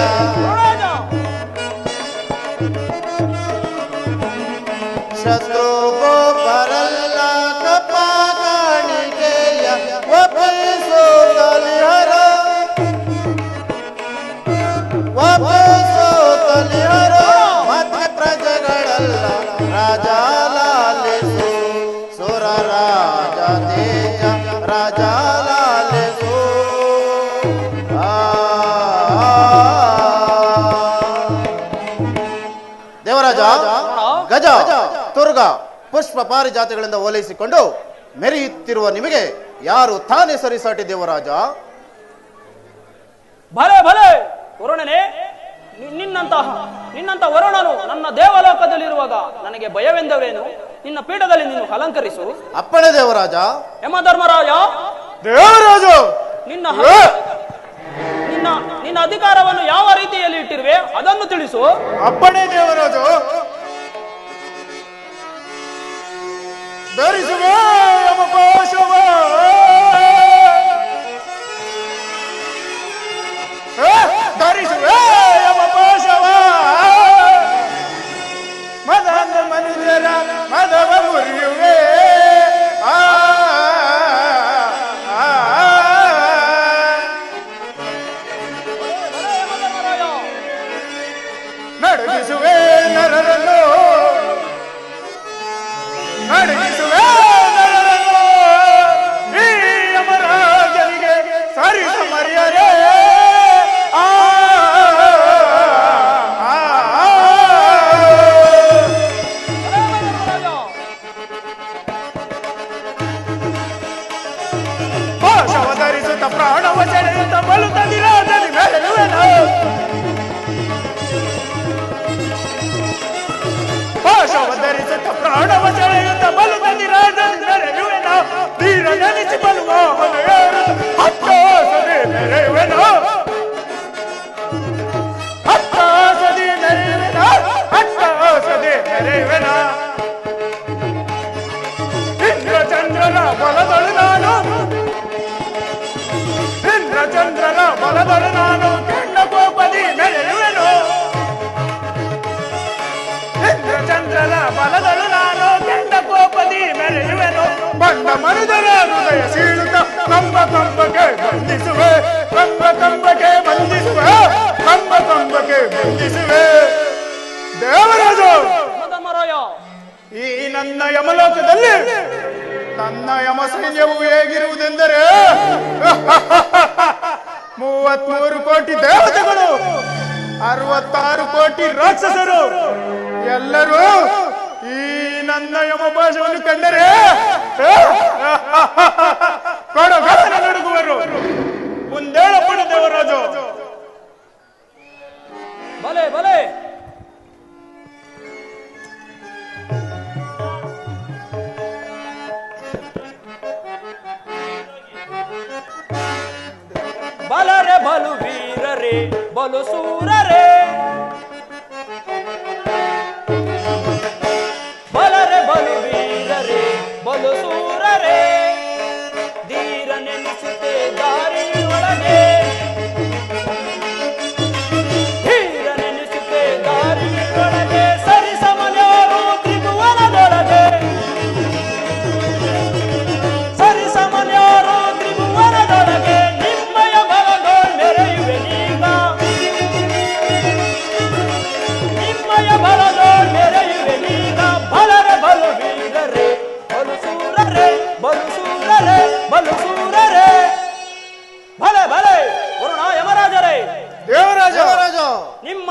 Speaker 1: ಶತ್ರು ಪರಲ್ಲ ತಪಾಣಿಗೆಯ ಒಪ್ಪಿಸೋ ಕಲಿಹರ ಒಪ್ಪಿಸೋ ಕಲಿಹರ ಮತ್ತೆ ಪ್ರಜೆಗಳಲ್ಲ ರಾಜ ಲಾಲಿಸು ಸುರ ರಾಜ ತೇಜ ರಾಜ ಲಾಲಿಸು ದೇವರಾಜ ಗಜ ತುರ್ಗ ಪುಷ್ಪ ಪಾರಿಜಾತಗಳಿಂದ ಓಲೈಸಿಕೊಂಡು ಮೆರೆಯುತ್ತಿರುವ ನಿಮಗೆ ಯಾರು ತಾನೇ ಸರಿಸಾಟಿ ದೇವರಾಜ?
Speaker 5: ಭಲೆ ಭಲೆ ವರುಣನೇ, ನಿನ್ನಂತ ವರುಣನು ನನ್ನ ದೇವಲೋಕದಲ್ಲಿರುವಾಗ ನನಗೆ ಭಯವೆಂದವೇನು? ನಿನ್ನ ಪೀಠದಲ್ಲಿ ನೀನು ಅಲಂಕರಿಸು.
Speaker 1: ಅಪ್ಪಣೆ ದೇವರಾಜ.
Speaker 5: ಯಮಧರ್ಮರಾಜ
Speaker 6: ದೇವರಾಜ,
Speaker 5: ನಿನ್ನ ನಿನ್ನ ಅಧಿಕಾರವನ್ನು ಯಾವ ರೀತಿಯಲ್ಲಿ ಇಟ್ಟಿರುವೆ ಅದನ್ನು ತಿಳಿಸು.
Speaker 6: ಅಪ್ಪಣೆ ದೇವರಾಜ. ಧರಿಸುವೆ ಯಮಪಾಶವ, ಧರಿಸುವೆ ಯಮಪಾಶವ, ಮದನ ಮನುಜರ ಮದವ ಮುರಿಯುವೆ. ನಡಗಿಸುವೆ ನರರನ್ನು, ನಡಗಿಸುವೆ ನರರನ್ನು, ಈ ಯಮರಾಜನಿಗೆ ಸರಿಸ ಮರ್ಯಾದೆ. ಪಾಶವ ಧರಿಸುತ್ತ ಪ್ರಾಣವ ಸೆಳೆಯುತ್ತ ಬಲುತ ನಿರಾಜನಿ ಮೆರೆಯುವೆನು. ಪಾಶವ ಧರಿಸುತ್ತ ಪ್ರಾಣವ ಸೆಳೆಯುತ್ತ ಬಲುತ ನಿರಾಜನಿ ಮೆರೆಯುವೆನು. ತೀರ ನೆನೆಸಿ ಬಲುವ ಮನೆಯರು ಹತ್ತಾಸದೆ ಮೆರೆಯುವೆನು. ಹತ್ತಾಸದೆ ಮೆರೆಯುವೆನು, ಹತ್ತಾಸದೆ ಮೆರೆಯುವೆನು. ಇಂದ್ರಚಂದ್ರನ ಬಲದಳು ನಾನು, ಇಂದ್ರಚಂದ್ರನ ಬಲದಳು ನಾನು, ಕೆಂಡ ಕೋಪದಿ ಮೆರೆಯುವೆನು. ಇಂದ್ರಚಂದ್ರನ ಬಲದಳು ನಾನು, ಕೆಂಡ ಕೋಪದಿ ಮೆರೆಯುವೆನು. ಬಂದ ಮನುಜರ ಹೃದಯ ಸೀಳುತ್ತ ಕಂಬ ಕಂಬಕ್ಕೆ ಬಂಧಿಸುವೆ, ಕಂಬ ಕಂಬಕ್ಕೆ ಬಂಧಿಸುವೆ, ಕಂಬ ಕಂಬಕ್ಕೆ ಬಂಧಿಸುವೆ. ದೇವರಾಜ,
Speaker 5: ಯಮಧರ್ಮರಾಯ,
Speaker 6: ಈ ನನ್ನ ಯಮಲೋಕದಲ್ಲಿ ನನ್ನ ಯಮ ಸೈನ್ಯವು ಹೇಗಿರುವುದೆಂದರೆ 33 ಕೋಟಿ ದೇವತೆಗಳು, 66 ಕೋಟಿ ರಾಕ್ಷಸರು ಎಲ್ಲರೂ ಈ ನನ್ನ ಯಮಪಾಶವನ್ನು ಕಂಡರೆ ಕೊಡಗನ ನಡುಗುವರು. ಮುಂದೇಳಪ್ಪಣ ದೇವರಾಜು.
Speaker 5: ಭಲೆ ಭಲೆ ಬಲರೆ ಬಲು ವೀರರೇ ಬಲು ಸೂರರೇ, ಬಲರೆ ಬಲು ವೀರರೇ ಬಲು ಸೂರರೇ, ಧೀರ ನೆನೆಸುತ್ತೆ ದಾರಿ ಒಳಗೆ, ಧೀರ ನೆನೆಸುತ್ತೆ ದಾರಿ ಒಳಗೆ, ಸರಿ ಸಮನ್ಯಾರು ತ್ರಿಭುವನದೊಳಗೆ, ಸರಿ ಸಮನ್ಯಾರು ತ್ರಿಭುವನದೊಳಗೆ, ನಿಮ್ಮಯ ಬಲಗೋ ಮೆರೆಯುವೆ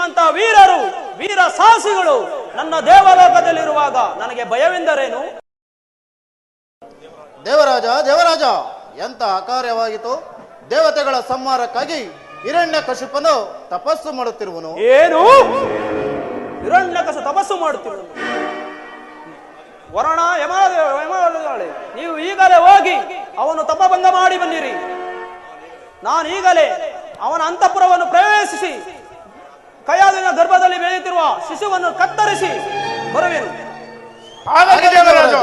Speaker 5: ನಿಮ್ಮಂತ ವೀರರು, ವೀರ ಸಾಹಸಿಗಳು ನನ್ನ ದೇವಲೋಕದಲ್ಲಿರುವಾಗ ನನಗೆ ಭಯವೆಂದರೇನು?
Speaker 1: ದೇವರಾಜ ಎಂತ ಅಕಾರ್ಯವಾಗಿತ್ತು. ದೇವತೆಗಳ ಸಂಹಾರಕ್ಕಾಗಿ ಹಿರಣ್ಯಕಶಿಪನು ತಪಸ್ಸು ಮಾಡುತ್ತಿರುವನು.
Speaker 5: ಏನು? ಹಿರಣ್ಯಕಶ ತಪಸ್ಸು ಮಾಡುತ್ತಿರುವನು? ವರುಣ ಯಮರಾಜ, ನೀವು ಈಗಲೇ ಹೋಗಿ ಅವನು ತಪಭಂಗ ಮಾಡಿ ಬನ್ನಿರಿ. ನಾನು ಈಗಲೇ ಅವನ ಅಂತಃಪುರವನ್ನು ಪ್ರವೇಶಿಸಿ ಕಯಾದಿನ ಗರ್ಭದಲ್ಲಿ ಬೆಳೆಯುತ್ತಿರುವ ಶಿಶುವನ್ನು ಕತ್ತರಿಸಿ ಬರುವೆನು.
Speaker 1: ದೇವರಾಜ.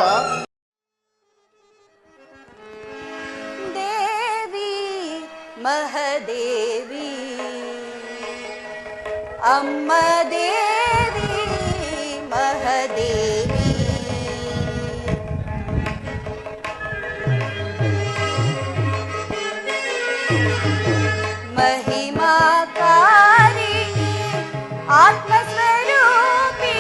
Speaker 7: ದೇವಿ ಮಹದೇವಿ ಅಮ್ಮ ದೇವಿ ಮಹದೇವಿ महिमाकारिणी आत्मस्वरूपिणी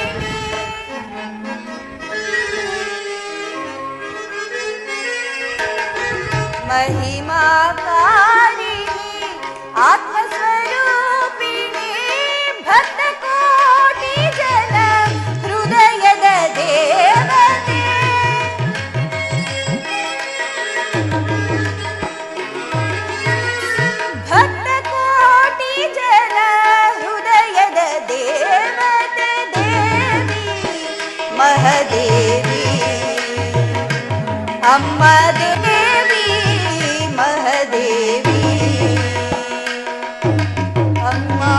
Speaker 7: महिमाकारिणी आत्मस्वरूपिणी भक्तकोटि जन हृदयद देवते भक्तकोटि जन हृदयद देवते देवी महदेवी अम्म देवी महदेवी अम्मा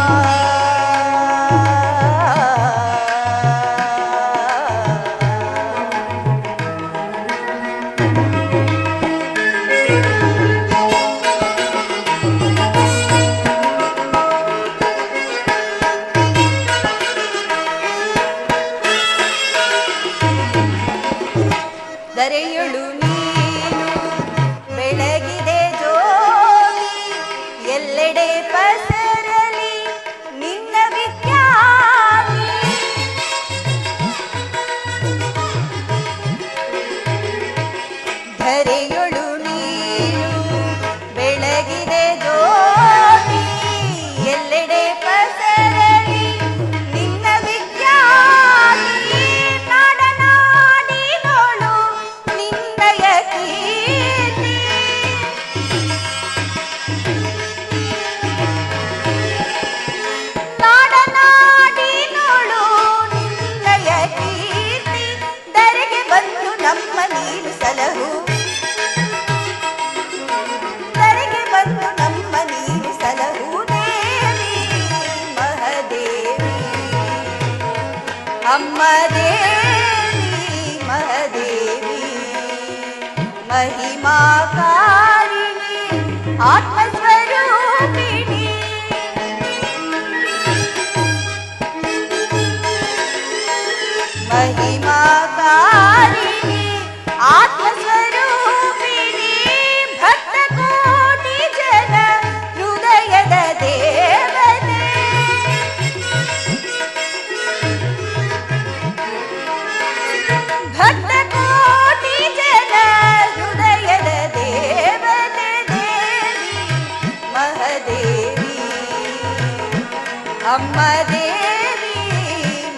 Speaker 7: ದರೆಯೊಳು ನೀನು ಬೆಳಗಿದೆ ಜೋಗಿ ಎಲ್ಲೆಡೆ ಪಸರಲಿ ನಿನ್ನ ವಿಖ್ಯಾತಿ ಧರೆಯೊಳು ನೀನು ಬೆಳಗಿದೆ ಜೋಗಿ ಎಲ್ಲೆಡೆ ಪಸರಲಿ ನಿನ್ನ ವಿಖ್ಯಾತಿ ನಾಡನಾಡಿನೋಳು ನಿನ್ನಯ ಕೀರ್ತಿ ನಾಡನಾಡಿನೋಳು ನಿನ್ನಯ ಕೀರ್ತಿ ಧರೆಗೆ ಬಂದು ನಮ್ಮ ನೀನು ಸಲಹು ಧರೆಗೆ ಬಂದು ನಮ್ಮ ನೀನು ಸಲಹು ದೇವಿ ಮಹದೇವಿ ಅಮ್ಮ ದೇವಿ ಮಹದೇವಿ महिमाकारिणी आत्मस्वरूपिणी महिमाकारिणी आत्मस्वरूपिणी भक्तकोटि जन हृदयद देवते भक्तकोटि जन हृदयद देवते देवी महदेवी अम्म देवी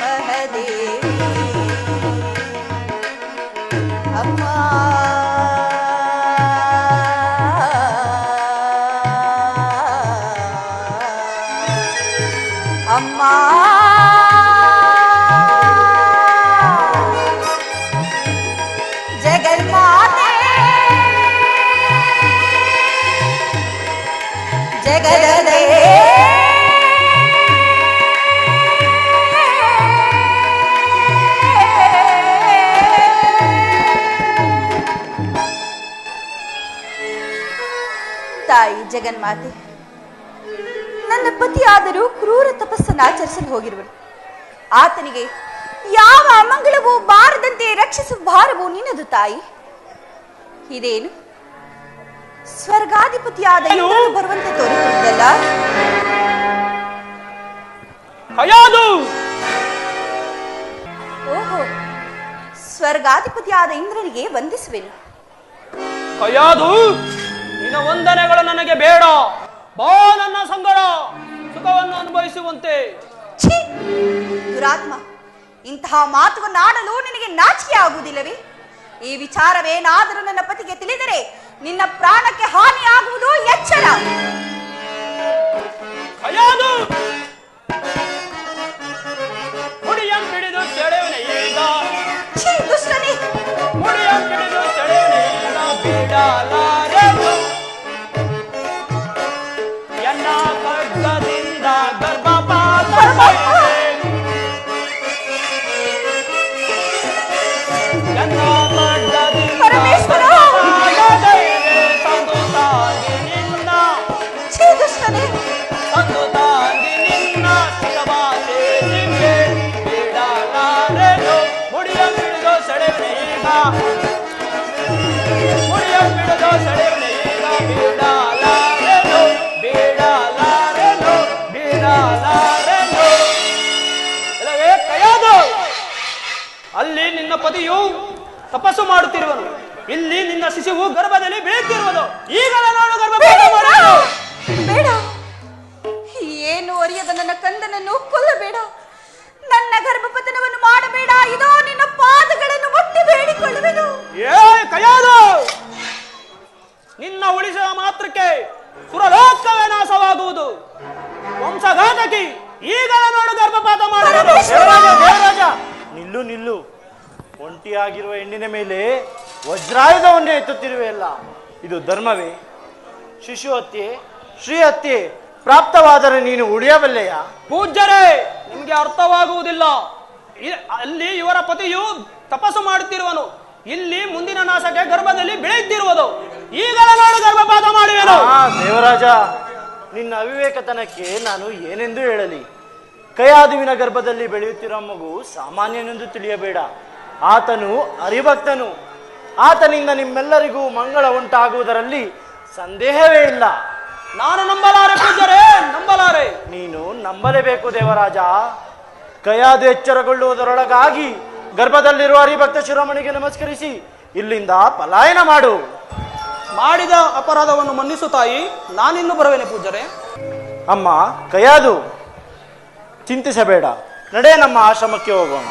Speaker 7: महदेवी अम्मा अम्मा जगन्माते जगदले ತಾಯಿ ಜಗನ್ಮಾತೆ, ನನ್ನ ಪತಿಯಾದರೂ ಕ್ರೂರ ತಪಸ್ಸನ್ನಾಚರಿಸಲು ಹೋಗಿರುವನು. ಆತನಿಗೆ ಯಾವ ಅಮಂಗಳವೂ ಬಾರದಂತೆ ರಕ್ಷಿಸುವ ಭಾರವು ನಿನ್ನದು ತಾಯಿ. ಇದೇನು ಸ್ವರ್ಗಾಧಿಪತಿಯಾದ ಇಂದ್ರನು ಬರುವಂತೆ ತೋರಿಕೊಳ್ಳಲ್ಲ? ಓಹೋ, ಸ್ವರ್ಗಾಧಿಪತಿಯಾದ ಇಂದ್ರನಿಗೆ ವಂದಿಸುವೆನು.
Speaker 5: ಕಯಾದು, ನಿನ್ನ ವಂದನೆಗಳು ನನಗೆ ಬೇಡ. ಬಾ ನನ್ನ ಸಂಗಡ ಸುಖವನ್ನು ಅನುಭವಿಸುವಂತೆ.
Speaker 7: ಛೀ! ದುರಾತ್ಮ, ಇಂತಹ ಮಾತುಗಳನ್ನಾಡಲು ನಿನಗೆ ನಾಚಿಕೆ ಆಗುವುದಿಲ್ಲವೇ? ಈ ವಿಚಾರವೇನಾದರೂ ನನ್ನ ಪತಿಗೆ ತಿಳಿದರೆ ನಿನ್ನ ಪ್ರಾಣಕ್ಕೆ ಹಾನಿಯಾಗುವುದು ಎಚ್ಚರ.
Speaker 5: ಕಯಾದು ಮುಡಿಯಂ ಹಿಡಿದು ಸೆಳೆವನೆ ಈಗ,
Speaker 7: ಛೀ ದುಷ್ಟನೇ!
Speaker 5: ಮುಡಿಯಂ ಹಿಡಿದು ಸೆಳೆವನೆ ಈಗ ಬಿಡಲಾರೆನು. ಎನ್ನ ಖಡ್ಗದಿಂದ ಗರ್ಭಪಾತ ಮಾಡಿದೆ. ಎನ್ನ ಖಡ್ಗದಿಂದ
Speaker 7: ಪರಮೇಶ್ವರ!
Speaker 5: ಗರ್ಭಪಾತ ಮಾಡಿದೆ. ತಂದು ತಾಗಿ ನಿನ್ನ,
Speaker 7: ಛೀ ದುಷ್ಟನೇ!
Speaker 5: ತಂದು ತಾಗಿ ನಿನ್ನ ಶಿಖವಾಸೆ ನಿಂಗೆ ಬಿಡಲಾರೆನು. ಮುಡಿಯಂ ಹಿಡಿದು ಸೆಳೆವನೆ ಈಗ, ಮುಡಿಯಂ ಹಿಡಿದು ಸೆಳೆವನೆ ಈಗ ಬಿಡಲಾರೆನು. ಬಿಡಲಾರೆನು, ಬಿಡಲಾರೆನು. ಇಲ್ಲವೇ ಕಯಾದು, ಅಲ್ಲಿ ನಿನ್ನ ಪತಿಯು ತಪಸ್ಸು ಮಾಡುತ್ತಿರುವನು, ಇಲ್ಲಿ ನಿನ್ನ ಶಿಶುವು ಗರ್ಭದಲ್ಲಿ ಬೆಳೆಯುತ್ತಿರುವುದು. ಈಗಲೇ ನೋಡು ಗರ್ಭಪಾತ ಮಾಡುವುದು.
Speaker 7: ಬೇಡ, ಏನು ಅರಿಯದ ನನ್ನ ಕಂದನನ್ನು ಕೊಲ್ಲಬೇಡ. ನನ್ನ ಗರ್ಭಪತನವನ್ನು ಮಾಡಬೇಡ. ಇದೋ ನಿನ್ನ ಪಾದಗಳನ್ನು ಮುಟ್ಟಿ ಬೇಡಿಕೊಳ್ಳುವೆನು.
Speaker 5: ಏ ಕಯಾದು, ನಿನ್ನ ಉಳಿಸುವ ಮಾತ್ರಕ್ಕೆ ಸುರಲೋಕವೇ ನಾಶವಾಗುವುದು. ವಂಶಘಾತಕಿ, ಈಗಲೇ ನೋಡು ಗರ್ಭಪಾತ ಮಾಡುವುದು.
Speaker 3: ದೇವರಾಜ, ನಿಲ್ಲು ನಿಲ್ಲು. ಒಂಟಿಯಾಗಿರುವ ಹೆಣ್ಣಿನ ಮೇಲೆ ವಜ್ರಾಯುಧವನ್ನೇ ಎತ್ತುತ್ತಿರುವೆಯಲ್ಲ, ಇದು ಧರ್ಮವೇ? ಶಿಶು ಹತ್ಯೆ, ಶ್ರೀ ಹತ್ಯೆ ಪ್ರಾಪ್ತವಾದರೆ ನೀನು ಉಳಿಯಬಲ್ಲೆಯ?
Speaker 5: ಪೂಜ್ಯರೇ, ನಿಮಗೆ ಅರ್ಥವಾಗುವುದಿಲ್ಲ. ಅಲ್ಲಿ ಇವರ ಪತಿಯು ತಪಸ್ಸು ಮಾಡುತ್ತಿರುವನು, ಇಲ್ಲಿ ಮುಂದಿನ ನಾಶಕ್ಕೆ ಗರ್ಭದಲ್ಲಿ ಬೆಳೆಯುತ್ತಿರುವುದು. ಈಗಲೇ ನೋಡು ಗರ್ಭಪಾತ ಮಾಡುವೆನು.
Speaker 3: ದೇವರಾಜ, ನಿನ್ನ ಅವಿವೇಕತನಕ್ಕೆ ನಾನು ಏನೆಂದು ಹೇಳಲಿ? ಕಯಾದುವಿನ ಗರ್ಭದಲ್ಲಿ ಬೆಳೆಯುತ್ತಿರುವ ಮಗು ಸಾಮಾನ್ಯನೆಂದು ತಿಳಿಯಬೇಡ. ಆತನು ಹರಿಭಕ್ತನು. ಆತನಿಂದ ನಿಮ್ಮೆಲ್ಲರಿಗೂ ಮಂಗಳ ಉಂಟಾಗುವುದರಲ್ಲಿ ಸಂದೇಹವೇ ಇಲ್ಲ.
Speaker 5: ನಾನು ನಂಬಲಾರೆ ಪೂಜ್ಯರೇ, ನಂಬಲಾರೆ.
Speaker 3: ನೀನು ನಂಬಲೇಬೇಕು ದೇವರಾಜ. ಕಯಾದು ಎಚ್ಚರಗೊಳ್ಳುವುದರೊಳಗಾಗಿ ಗರ್ಭದಲ್ಲಿರುವ ಹರಿಭಕ್ತ ಶಿರೋಮಣಿಗೆ ನಮಸ್ಕರಿಸಿ ಇಲ್ಲಿಂದ ಪಲಾಯನ ಮಾಡು.
Speaker 5: ಮಾಡಿದ ಅಪರಾಧವನ್ನು ಮನ್ನಿಸು ತಾಯಿ, ನಾನಿನ್ನು ಬರುವೆನೆ ಪೂಜ್ಯರೇ.
Speaker 3: ಅಮ್ಮ ಕಯಾದು, ಚಿಂತಿಸಬೇಡ, ನಡೆ ನಮ್ಮ ಆಶ್ರಮಕ್ಕೆ ಹೋಗೋಣ.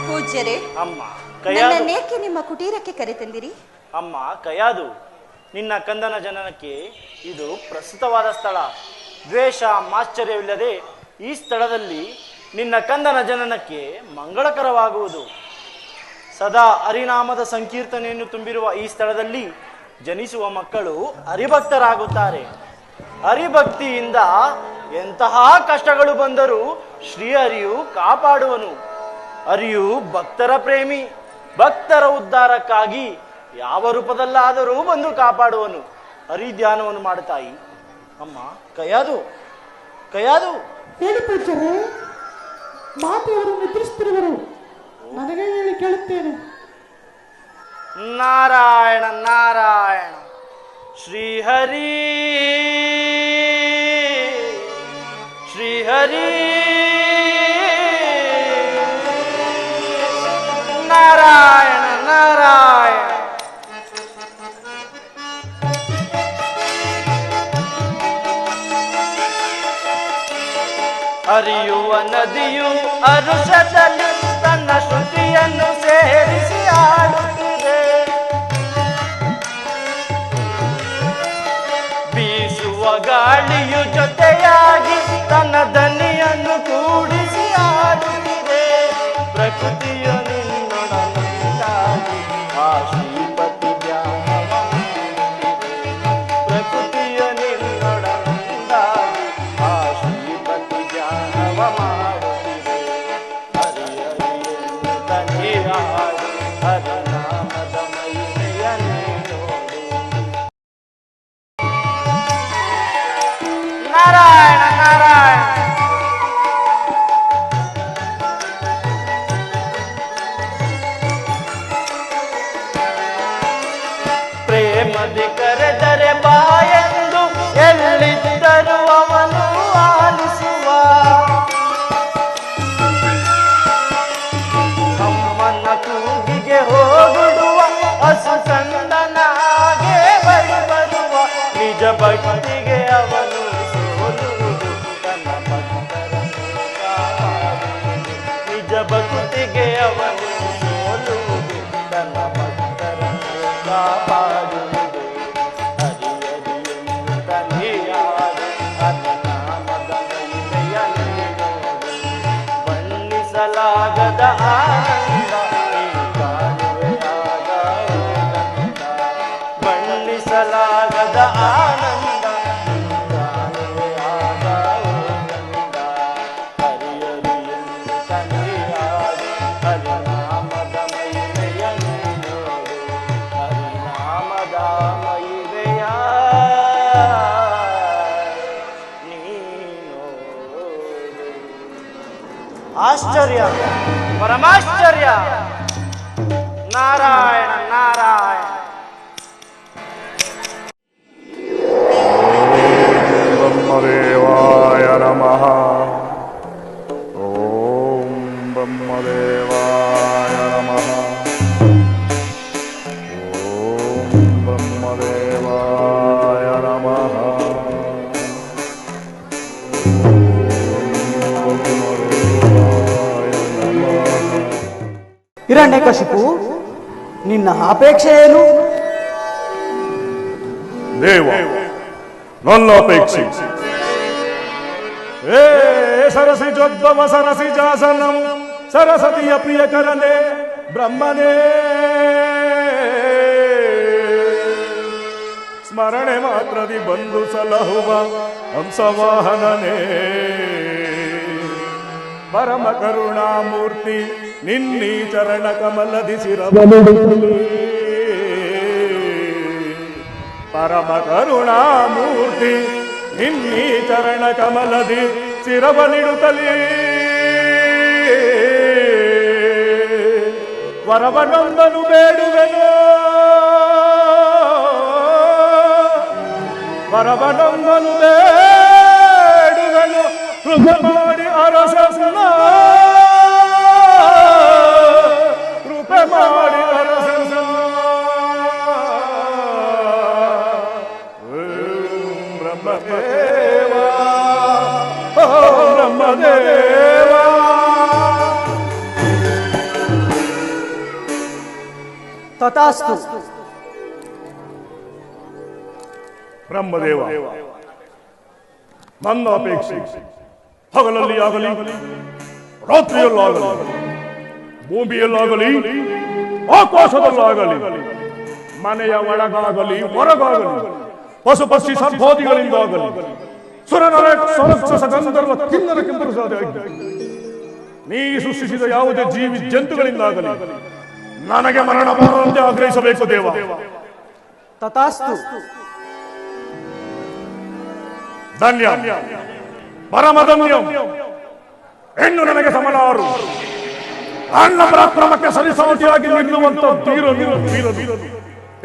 Speaker 7: ಪೂಜ್ಯರೇ,
Speaker 3: ಅಮ್ಮ ಕಯಾದು,
Speaker 7: ನನ್ನನ್ನೇಕೆ ನಿಮ್ಮ ಕುಟೀರಕ್ಕೆ ಕರೆತಂದಿರಿ?
Speaker 3: ಅಮ್ಮ ಕಯಾದು, ನಿನ್ನ ಕಂದನ ಜನನಕ್ಕೆ ಇದು ಪ್ರಸ್ತುತವಾದ ಸ್ಥಳ. ದ್ವೇಷ ಮಾಶ್ಚರ್ಯವಿಲ್ಲದೆ ಈ ಸ್ಥಳದಲ್ಲಿ ನಿನ್ನ ಕಂದನ ಜನನಕ್ಕೆ ಮಂಗಳಕರವಾಗುವುದು. ಸದಾ ಹರಿನಾಮದ ಸಂಕೀರ್ತನೆಯನ್ನು ತುಂಬಿರುವ ಈ ಸ್ಥಳದಲ್ಲಿ ಜನಿಸುವ ಮಕ್ಕಳು ಹರಿಭಕ್ತರಾಗುತ್ತಾರೆ. ಹರಿಭಕ್ತಿಯಿಂದ ಎಂತಹ ಕಷ್ಟಗಳು ಬಂದರೂ ಶ್ರೀಹರಿಯು ಕಾಪಾಡುವನು. ಹರಿಯು ಭಕ್ತರ ಪ್ರೇಮಿ. ಭಕ್ತರ ಉದ್ಧಾರಕ್ಕಾಗಿ ಯಾವ ರೂಪದಲ್ಲಾದರೂ ಬಂದು ಕಾಪಾಡುವನು. ಹರಿಧ್ಯಾನವನ್ನು ಮಾಡುತ್ತಾಯಿ. ಅಮ್ಮ ಕಯಾದು, ಕಯಾದು.
Speaker 8: ಹೇಳಿ ಪೂಜ್ಯರೇ, ಮಾತೆಯವರು ನಿದ್ರಿಸುತ್ತಿರುವರು, ನನಗೆ ಹೇಳಿ ಕೇಳುತ್ತೇನೆ.
Speaker 3: ನಾರಾಯಣ ನಾರಾಯಣ. ಶ್ರೀಹರಿ ಶ್ರೀಹರಿ ನಾರಾಯಣ ನಾರಾಯಣ. ಹರಿಯುವ ನದಿಯು ಅರುಷದಲ್ಲಿ ತನ್ನ ಶ್ರುತಿಯನ್ನು ಸೇರಿಸಿ ಆಡುತ್ತಿದೆ. ಬೀಸುವ ಗಾಳಿಯು ಜೊತೆಯಾಗಿ ತನ್ನ ದನಿಯನ್ನು ಕೂಡಿಸಿ ಆಡುತ್ತಿದೆ. ಪ್ರಕೃತಿಯ ನಿನ್ನೊಡನಾಗಿ ಆ ಶ್ರೀಪತಿ ಧ್ಯಾನ ಮಾಡುತ್ತಿದೆ. ಪ್ರಕೃತಿಯ ನಿನ್ನೊಡನಾಗಿ ಆ ಶ್ರೀಪತಿ ಧ್ಯಾನವ ಮಾಡುತ್ತಿದೆ. ಹರಿಹರಿಯನ್ನು ತನಿಯಾಡು, ಹರಿನಾಮದ ಮಹಿಮೆಯ ನೀನೋಡು. ನಾರಾಯಣ ನಾರಾಯಣ. ಪ್ರೇಮದಿ ಕರೆದರೆ ಬಾಯೆಂದು ಎಲ್ಲಿದ್ದರೂ ಅವನು ಆಲಿಸುವ. ಅಮ್ಮನ ಕೂಗಿಗೆ ಹೋಗುಡುವ ಹಸು ಸಂದನಾಗೆ ಬಳಿ ಬರುವ. ನಿಜ ಭಕ್ತಿಗೆ ಅವ ಆದ ಆನಂದ ತಾನೇ ಆದ ಓನಂದ ಹರಿಯಲಿ ಎಂದು ತಂದೆಯಾದ ಹರಿನಾಮದ ಮಹಿಮೆಯ ನೀನೋಡು ಹರಿನಾಮದ ಮಹಿಮೆಯ ನೀನೋಡು. ಆಶ್ಚರ್ಯ ಪರಮಾಶ್ಚರ್ಯ ನಾರಾಯಣ ನಾರಾಯಣ.
Speaker 6: ಬ್ರಹ್ಮದೇವಾಯ ನಮಃ. ಓಂ ಬ್ರಹ್ಮದೇವಾಯ ನಮಃ. ಓಂ ಬ್ರಹ್ಮದೇವಾಯ ನಮಃ.
Speaker 5: ಹಿರಣ್ಯಕಶಿಪು, ನಿನ್ನ ಅಪೇಕ್ಷೆ ಏನು?
Speaker 6: ದೇವ, ನನ್ನ ಅಪೇಕ್ಷೆ ಏ ಸರಸಿ ಜೋದ್ಭವ ಸರಸಿ ಜಾಸನಂ ಸರಸ್ವತಿಯ ಪ್ರಿಯಕರನೇ ಬ್ರಹ್ಮನೇ ಸ್ಮರಣೆ ಮಾತ್ರದಿ ಬಂದು ಸಲಹುವ ಹಂಸವಾಹನನೇ ಪರಮ ಕರುಣಾಮೂರ್ತಿ ನಿನ್ನೀ ಚರಣ ಕಮಲದಿ ಶಿರವನಿಡುತ್ತಲೇ ಪರಮ ಕರುಣಾಮೂರ್ತಿ ನಿನ್ನೀ ಚರಣ ಕಮಲದಿ ಶಿರವನಿಡುತ್ತಲೇ ವರವನೊಂದನು ಬೇಡುವೆನು ವರವನೊಂದನು ಬೇಡುವೆನು ಕೃಪೆ ಮಾಡಿ ಅರಸನ ಕೃಪೆ ಮಾಡಿ ಅರಸನ ಬ್ರಹ್ಮದೇವ ಬ್ರಹ್ಮದೇವ.
Speaker 5: ತಥಾಸ್ತು.
Speaker 6: ಬ್ರಹ್ಮದೇವ, ನನ್ನ ಅಪೇಕ್ಷೆ ಹಗಲಲ್ಲಿ ಆಗಲಿ ರಾತ್ರಿಯಲ್ಲಾಗಲಿ ಭೂಮಿಯಲ್ಲಾಗಲಿ ಆಕಾಶದಲ್ಲಾಗಲಿ ಮನೆಯ ಒಳಗಾಗಲಿ ಹೊರಗಾಗಲಿ ಪಶು ಪಕ್ಷಿ ಸರ್ಪಾದಿಗಳಿಂದಾಗಲಿ ಸುರನರ ಸರಕ್ಷಸ ಗಂಧರ್ವ ಕಿನ್ನರ ಕಿಂಬರಿಸದೆ ನೀ ಸೃಷ್ಟಿಸಿದ ಯಾವುದೇ ಜೀವಿ ಜಂತುಗಳಿಂದಾಗಲಿ ನನಗೆ ಮರಣ ಬರುವಂತೆ ಆಗ್ರಹಿಸಬೇಕು ದೇವ.
Speaker 5: ತಥಾಸ್ತು.
Speaker 6: ಧನ್ಯ ಪರಮಧನ್ಯ. ಹೆಣ್ಣು ನನಗೆ ಸಮನಾರು ಅಣ್ಣ ಪರಾಕ್ರಮಕ್ಕೆ ಸರಿಸಾಟಿಯಾಗಿ ನಿಲ್ಲುವಂತ ಧೀರನು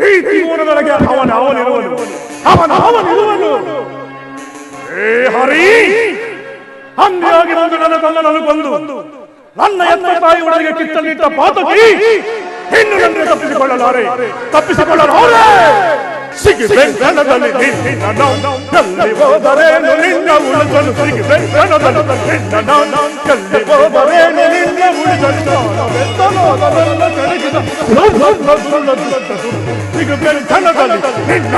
Speaker 6: ಈ ತ್ರಿಭುವನದೊಳಗೆ ಅವನಿರುವನು. ಏ ಹರಿ, ಹಂದಿಯಾಗಿ ಬಂದು ನನ್ನ ತನ್ನನ್ನು ಕೊಂದು ನನ್ನ ಎತ್ತ ತಾಯಿ ಒಳಗೆ ಕಿತ್ತಲಿಟ್ಟ ಪಾತಕಿ ಹೆಣ್ಣು ನನ್ನ ತಪ್ಪಿಸಿಕೊಳ್ಳಲಾರೆ. ಸಿಗಿಬೆಂಕಣದಲ್ಲಿ ಎಲ್ಲಿ ಹೋದರೇನು ನಿನ್ನ ಉಳಿಸಲು ಸಿಗಿಬೆಂಕಣದಲ್ಲಿ ಎಲ್ಲಿ ಹೋದರೇನು ನಿನ್ನ ಉಳಿಸಲು ಸಿಗಿಬೆಂಕಣದಲ್ಲಿ ನಿನ್ನ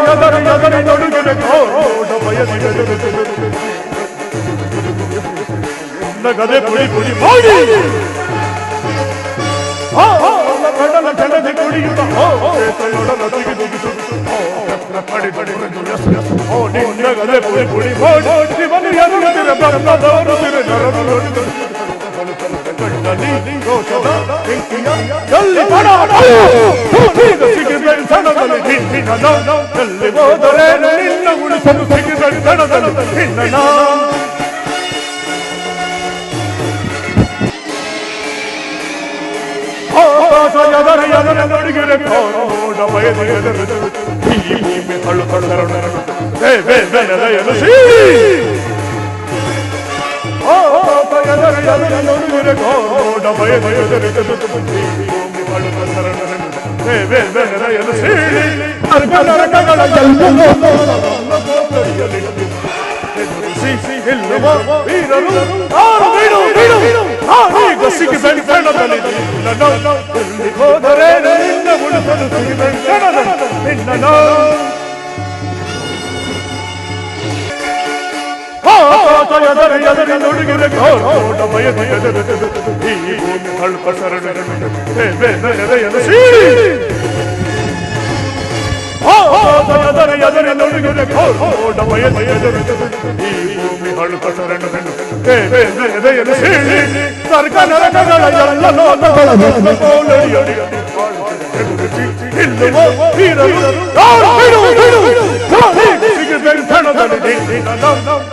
Speaker 6: ಎದರಿ ನಡುಗಡೆ ಕೋಡ ಗದೆ ಪುಡಿ ಪುಡಿ ಮಾಡಿ ಕಡಲ ಕೆಳಗೆ ಕುಡಿಯುತ್ತ ನಿನ್ನ ಗದೆ ಪುಡಿ ಪುಡಿ ಮಾಡಿ ಶಿವನು ಎದುರುತ್ತಿರ ಬ್ರಹ್ಮದವರು ಎಲ್ಲಿ ಹೋದರೆ ನಿನ್ನ ಉಳಿಸಲು ಸಿಗಿಬೆಂಕಣದಲ್ಲಿ ನಿನ್ನ ಎದರ ನಡುಗಿರೆ ಕೋಡ ಬಯಲು ತಳ್ಳು ನಡುಗಿರೆ ಕೋಡ ಬಯಲು ಸೀಳಿ ಸಿಗಿಬೆಂಕಣದಲ್ಲಿ ಹೋದರೆ ನಿನ್ನ ಉಳಿಸಲು ಸಿಗಿಬೆಂಕಣದಲ್ಲಿ ನಿನ್ನ ಆಕಾಶ ಎದರಿ ನುಡುಗಿದೆ ಕೋಟ ಬಯಲು ಎದುರು ಈ ಭೂಮಿ ಹಳ್ಪ ಸರಳು ಎದರಿ ನುಡುಗಿದೆ ಕೋಟ ಬಯಲು ಎದುರು ಈ ಭೂಮಿ ಹಳ್ಪ ಸರಳು ಸರ್ಕ ನರಕಗಳ ಎಲ್ಲ ಲೋಕಗಳ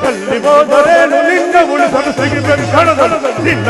Speaker 6: ಅಲ್ಲಿ ಹೋದರೇನು ನಿನ್ನ ಉಳಿಸಲು ಸಿಗಿದ ಕ್ಷಣದಲ್ಲಿ ನಿನ್ನ